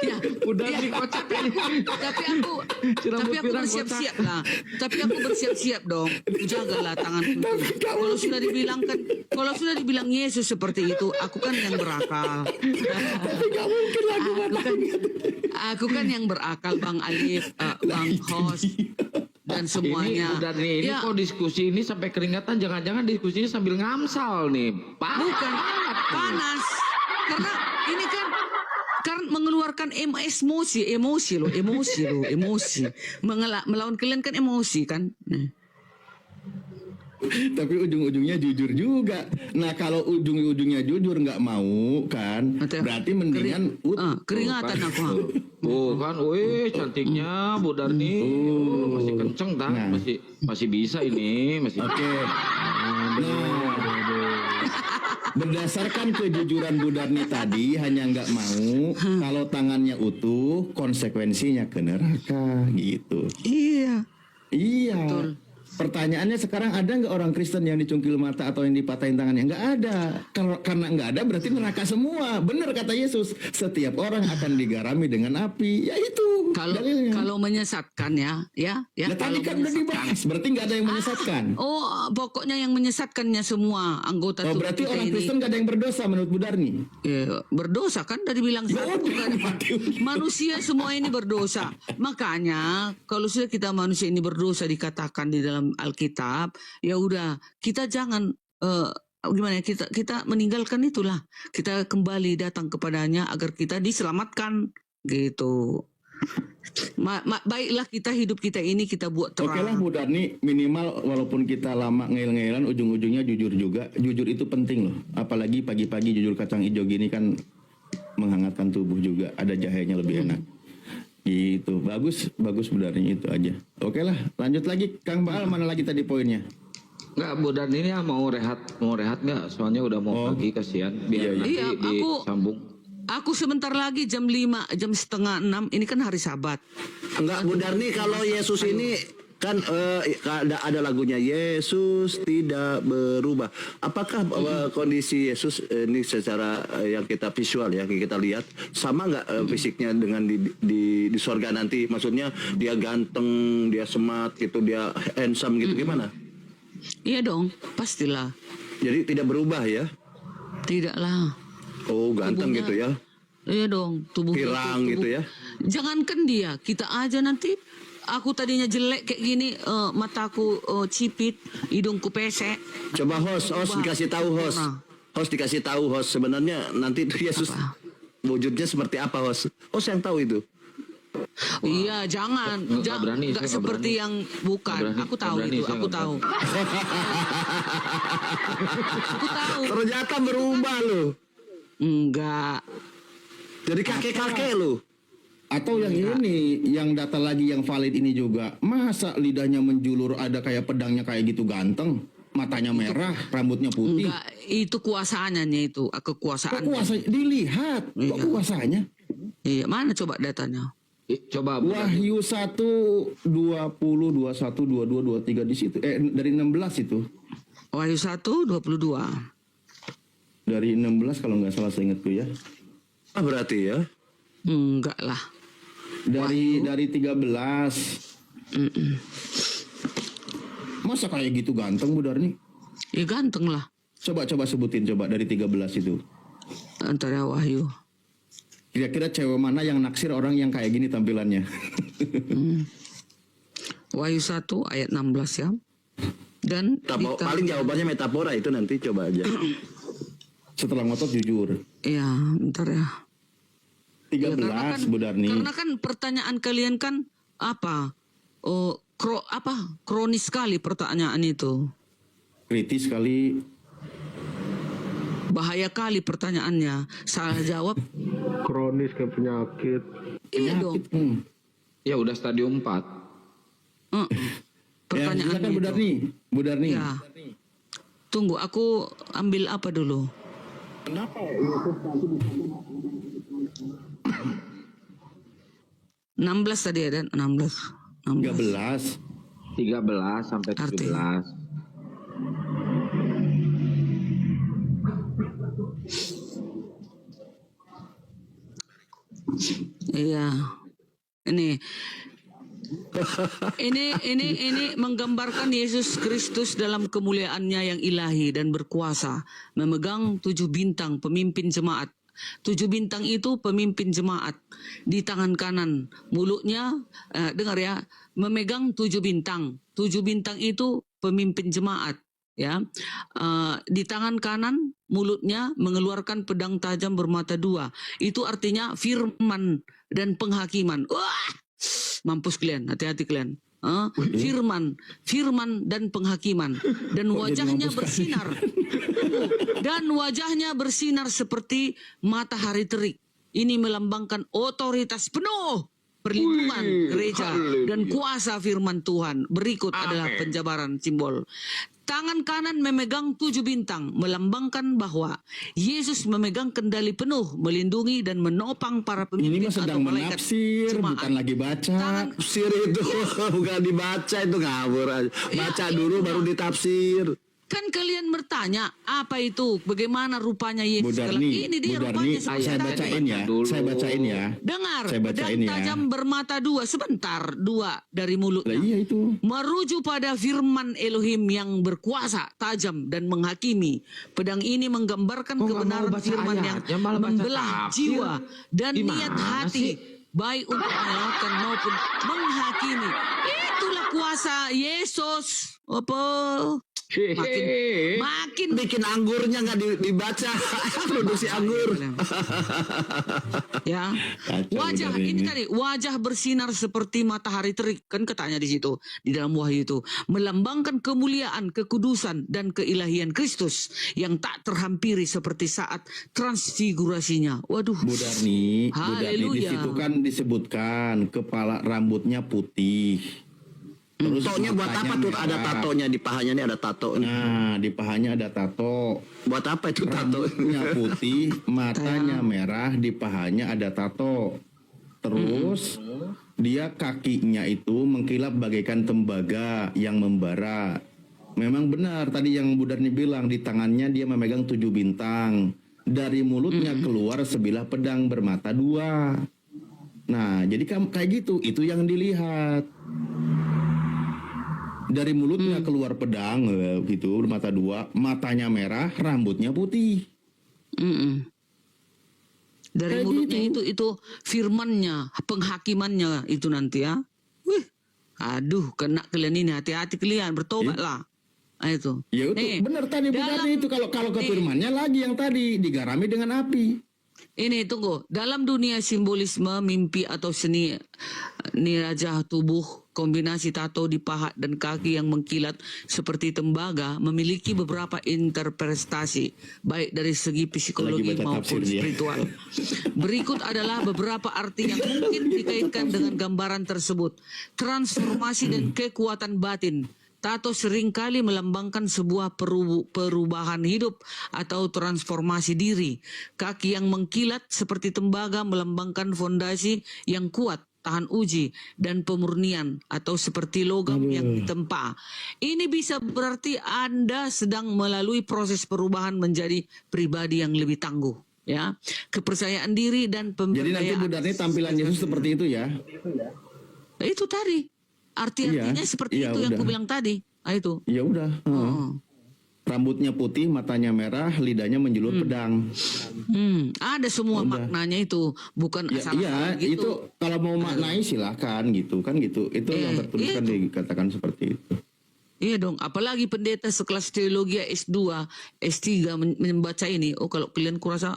Ya, Udah ya. dikocak kan. Tapi aku bersiap-siap lah. Tapi aku bersiap-siap dong. Jagalah tanganku. Kalau sudah dibilang Yesus seperti itu, aku kan yang berakal. Tapi gak mungkin lagi Aku kan yang berakal, Bang Alif, Bang Hos, dan semuanya. Ini udah nih, ini Ya, kok diskusi ini sampai keringatan, jangan-jangan diskusinya sambil ngamsal nih. bukan panas. Karena ini kan mengeluarkan emosi. Melawan kalian kan emosi kan. Nah. Tapi ujung-ujungnya jujur juga. Nah kalau ujung-ujungnya jujur nggak mau kan, berarti mendingan keringatan aku. Kan, wih cantiknya Bu Darni. Masih kenceng tak? Nah. Masih bisa ini, masih. Oke. Berdasarkan kejujuran Bu Darni tadi hanya nggak mau kalau tangannya utuh konsekuensinya ke neraka gitu. Iya. Iya. Betul. Pertanyaannya sekarang ada nggak orang Kristen yang dicungkil mata atau yang dipatahin tangannya? Nggak ada. Karena nggak ada berarti neraka semua. Benar kata Yesus. Setiap orang akan digarami dengan api. Ya itu. dalilnya. Kalau menyesatkan ya. Nah, tadi Kalau kan udah dibahas. Berarti nggak ada yang menyesatkan. Pokoknya yang menyesatkannya semua anggota Oh tubuh berarti kita orang ini. Kristen nggak ada yang berdosa menurut Bu Darni. Berdosa kan dari bilang Ya satu udah, kan. mati. Manusia semua ini berdosa. Makanya kalau sudah kita manusia ini berdosa dikatakan di dalam Alkitab, ya udah kita jangan gimana ya, kita meninggalkan itulah. Kita kembali datang kepadanya agar kita diselamatkan gitu. Baiklah kita hidup kita ini kita buat terang. Oke lah Bu Darni, minimal walaupun kita lama ngeyel-ngeyelan ujung-ujungnya jujur juga. Jujur itu penting loh. Apalagi pagi-pagi jujur kacang hijau gini kan menghangatkan tubuh juga. Ada jahenya lebih enak. Gitu. Bagus Bu Darni, itu aja. Oke lah, lanjut lagi Kang Baal, mana lagi tadi poinnya? Enggak, Bu Darni ini mau rehat nggak? Soalnya udah mau pagi, kasihan. Biar nanti Iya, disambung. Aku sebentar lagi jam 5, jam setengah 6, ini kan hari Sabat. Enggak, Bu Darni, kalau Yesus ini kan ada lagunya Yesus tidak berubah. Apakah kondisi Yesus ini secara yang kita visual ya, yang kita lihat sama nggak fisiknya dengan di sorga nanti? Maksudnya dia ganteng, dia smart gitu, dia handsome gitu, gimana? Iya dong, pastilah. Jadi tidak berubah ya? Tidaklah. Oh, ganteng Tubuhnya- gitu ya? Iya dong, tubuhnya Pirang tubuh. gitu ya? Jangankan dia, kita aja nanti. Aku tadinya jelek kayak gini, mataku cipit, hidungku pesek. Coba host dikasih tahu host. Nah. Host dikasih tahu host sebenarnya nanti itu Yesus Apa? wujudnya seperti apa host? Host yang tahu itu. Iya, jangan, Nggak berani, nggak saya nggak seperti berani. yang bukan. Nggak berani, Aku tahu nggak berani, itu, saya aku nggak tahu. Aku tahu. Ternyata berubah loh. Enggak. Jadi kakek-kakek loh. Atau yang ini, yang data lagi yang valid ini juga. Masa lidahnya menjulur ada kayak pedangnya kayak gitu ganteng, matanya merah, rambutnya putih. Enggak, itu kuasaannya itu, kekuasaan. Kok kuasa dilihat, kok Iya. kuasanya? Iya, mana coba datanya? Coba Wahyu 1 20 21 22 23 di situ. Dari 16 itu. Wahyu 1, 22. Dari 16 kalau nggak salah seingatku ya. Berarti ya. Enggak lah. Dari 13. Masa kayak gitu ganteng Bu Darni? Ya ganteng lah. Coba sebutin coba dari 13 itu. Antara Wahyu. Kira-kira cewek mana yang naksir orang yang kayak gini tampilannya? Wahyu 1 ayat 16 ya. Dan Paling jawabannya metafora itu nanti coba aja. Setelah ngotot jujur. ya, bentar ya. 13 Ya, Bu Darni. karena kan pertanyaan kalian kan apa? Kronis sekali pertanyaan itu. Kritis sekali. Bahaya kali pertanyaannya. Salah jawab. Kronis kayak penyakit. Iya dong. ya udah stadium 4. Ya, Pertanyaan silakan Bu itu. Darni. Bu Darni. Ya. Tunggu, aku ambil apa dulu? Kenapa? 16 tadi ada 16. 13. 13 sampai 17. Iya. Ini menggambarkan Yesus Kristus dalam kemuliaannya yang ilahi dan berkuasa, memegang 7 bintang pemimpin jemaat. 7 bintang itu pemimpin jemaat di tangan kanan, mulutnya dengar ya, memegang 7 bintang. 7 bintang itu pemimpin jemaat, ya. Di tangan kanan mulutnya mengeluarkan pedang tajam bermata 2. Itu artinya firman dan penghakiman. Wah! Mampus kalian, hati-hati kalian. Firman dan penghakiman, dan wajahnya bersinar. Dan wajahnya bersinar seperti matahari terik. Ini melambangkan otoritas penuh, perlindungan gereja dan kuasa firman Tuhan. Berikut adalah penjabaran simbol. Tangan kanan memegang 7 bintang, melambangkan bahwa Yesus memegang kendali penuh, melindungi dan menopang para Ini pemimpin mah atau sedang malaikat menafsir, jemaat. bukan lagi baca. Tafsir itu bukan dibaca, itu ngawur aja. Baca dulu baru ditafsir. Kan kalian bertanya, apa itu? Bagaimana rupanya Yesus? Bu Darni, Ini dia Bu rupanya Darni, seperti saya tadi. bacain ya. Saya bacain ya. Dengar, Saya bacain pedang ya. tajam bermata 2, sebentar, 2 dari Lah mulutnya. iya itu. Merujuk pada firman Elohim yang berkuasa, tajam dan menghakimi. Pedang ini menggambarkan Kok nggak kebenaran mau baca firman yang ayatnya, malah baca membelah tafsir? jiwa dan Gimana niat hati, sih? baik untuk menyelamatkan maupun menghakimi. Itulah kuasa Yesus. Apa? Makin Bikin anggurnya nggak dibaca. Produksi anggur. ya. Kacau Wajah benar ini ini. tadi, wajah bersinar seperti matahari terik, kan katanya di situ di dalam Wahyu itu, melambangkan kemuliaan, kekudusan dan keilahian Kristus yang tak terhampiri seperti saat transfigurasinya. Waduh. Bu Darni, di Haleluya. situ kan disebutkan kepala rambutnya putih. Terus Tatonya buat apa tuh? Ada merah. tatonya di pahanya nih, ada tato. Nah, di pahanya ada tato. Buat apa itu tato? Rambutnya putih, matanya merah, di pahanya ada tato. Terus dia kakinya itu mengkilap bagaikan tembaga yang membara. Memang benar tadi yang Bu Darni bilang, di tangannya dia memegang 7 bintang. Dari mulutnya keluar sebilah pedang bermata 2. Nah, jadi kayak gitu, itu yang dilihat. Dari mulutnya keluar pedang gitu bermata 2, matanya merah, rambutnya putih. Dari Kayak mulutnya gitu. itu firmannya, penghakimannya itu nanti ya. Wih, aduh, kena kalian ini, hati-hati kalian, bertobatlah. Nah, itu. Ya itu Nih, benar tadi Bu dalam- Darni itu kalau ke nih. firmannya lagi yang tadi digarami dengan api. Ini tunggu, dalam dunia simbolisme, mimpi atau seni nirajah tubuh, kombinasi tato di paha dan kaki yang mengkilat seperti tembaga memiliki beberapa interpretasi, baik dari segi psikologi Lagi baca maupun tafsir dia. spiritual. Berikut adalah beberapa arti yang mungkin dikaitkan dengan gambaran tersebut. Transformasi dan kekuatan batin. Tato seringkali melambangkan sebuah perubahan hidup atau transformasi diri. Kaki yang mengkilat seperti tembaga melambangkan fondasi yang kuat, tahan uji, dan pemurnian atau seperti logam yang ditempa. Ini bisa berarti Anda sedang melalui proses perubahan menjadi pribadi yang lebih tangguh. Ya, kepercayaan diri dan Jadi nanti pemberdayaan. Bu Darni tampilan Yesus seperti itu ya? Itu tadi. Arti-artinya Iya, seperti iya, itu yang udah. aku bilang tadi. Ah, itu. Ya udah. Oh. Rambutnya putih, matanya merah, lidahnya menjulur pedang. Ada semua Udah. maknanya itu, bukan Ya, asal iya, gitu. itu kalau mau maknai silahkan gitu kan gitu. Itu yang tertuliskan dikatakan seperti itu. Iya dong, apalagi pendeta sekelas teologi S2, S3 membaca ini. Oh, kalau kalian kurasa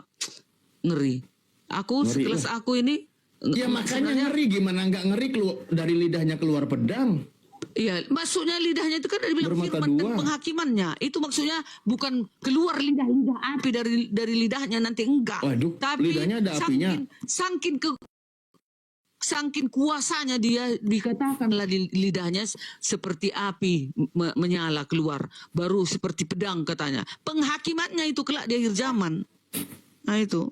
ngeri. Aku Ngeri sekelas aku ini Ya makanya ngeri, gimana nggak ngeri dari lidahnya keluar pedang. iya, maksudnya lidahnya itu kan dari bilang Bermata firman dan dua. penghakimannya. Itu maksudnya bukan keluar lidah-lidah api dari lidahnya nanti enggak. Waduh, Tapi lidahnya ada apinya. Saking kuasanya dia dikatakanlah di lidahnya seperti api menyala keluar, baru seperti pedang katanya. Penghakimannya itu kelak di akhir zaman. Nah itu.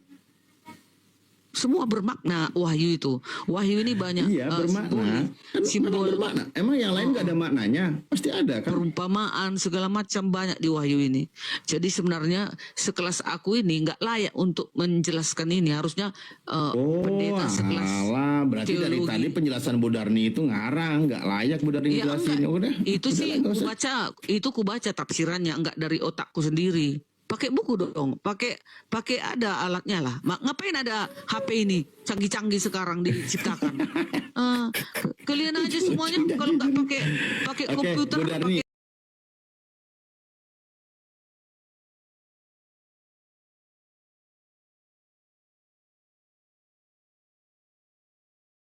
Semua bermakna wahyu itu. Wahyu ini banyak Iya, bermakna. simbol Bermakna. Emang yang lain nggak ada maknanya? Pasti ada kan? perumpamaan segala macam banyak di wahyu ini. Jadi sebenarnya sekelas aku ini nggak layak untuk menjelaskan ini. Harusnya pendeta sekelas alah, berarti dari teologi. tadi penjelasan Bu Darni itu ngarang, nggak layak Bu Darni Ya, jelasin. enggak. Udah. Itu sih Udahlah, nggak usah. kubaca tafsirannya, enggak dari otakku sendiri. Pakai buku dong, pakai ada alatnya lah. Ngapain ada HP ini canggih-canggih sekarang diciptakan? Kalian aja semuanya kalau nggak pakai Oke, komputer, Bu Darni, pakai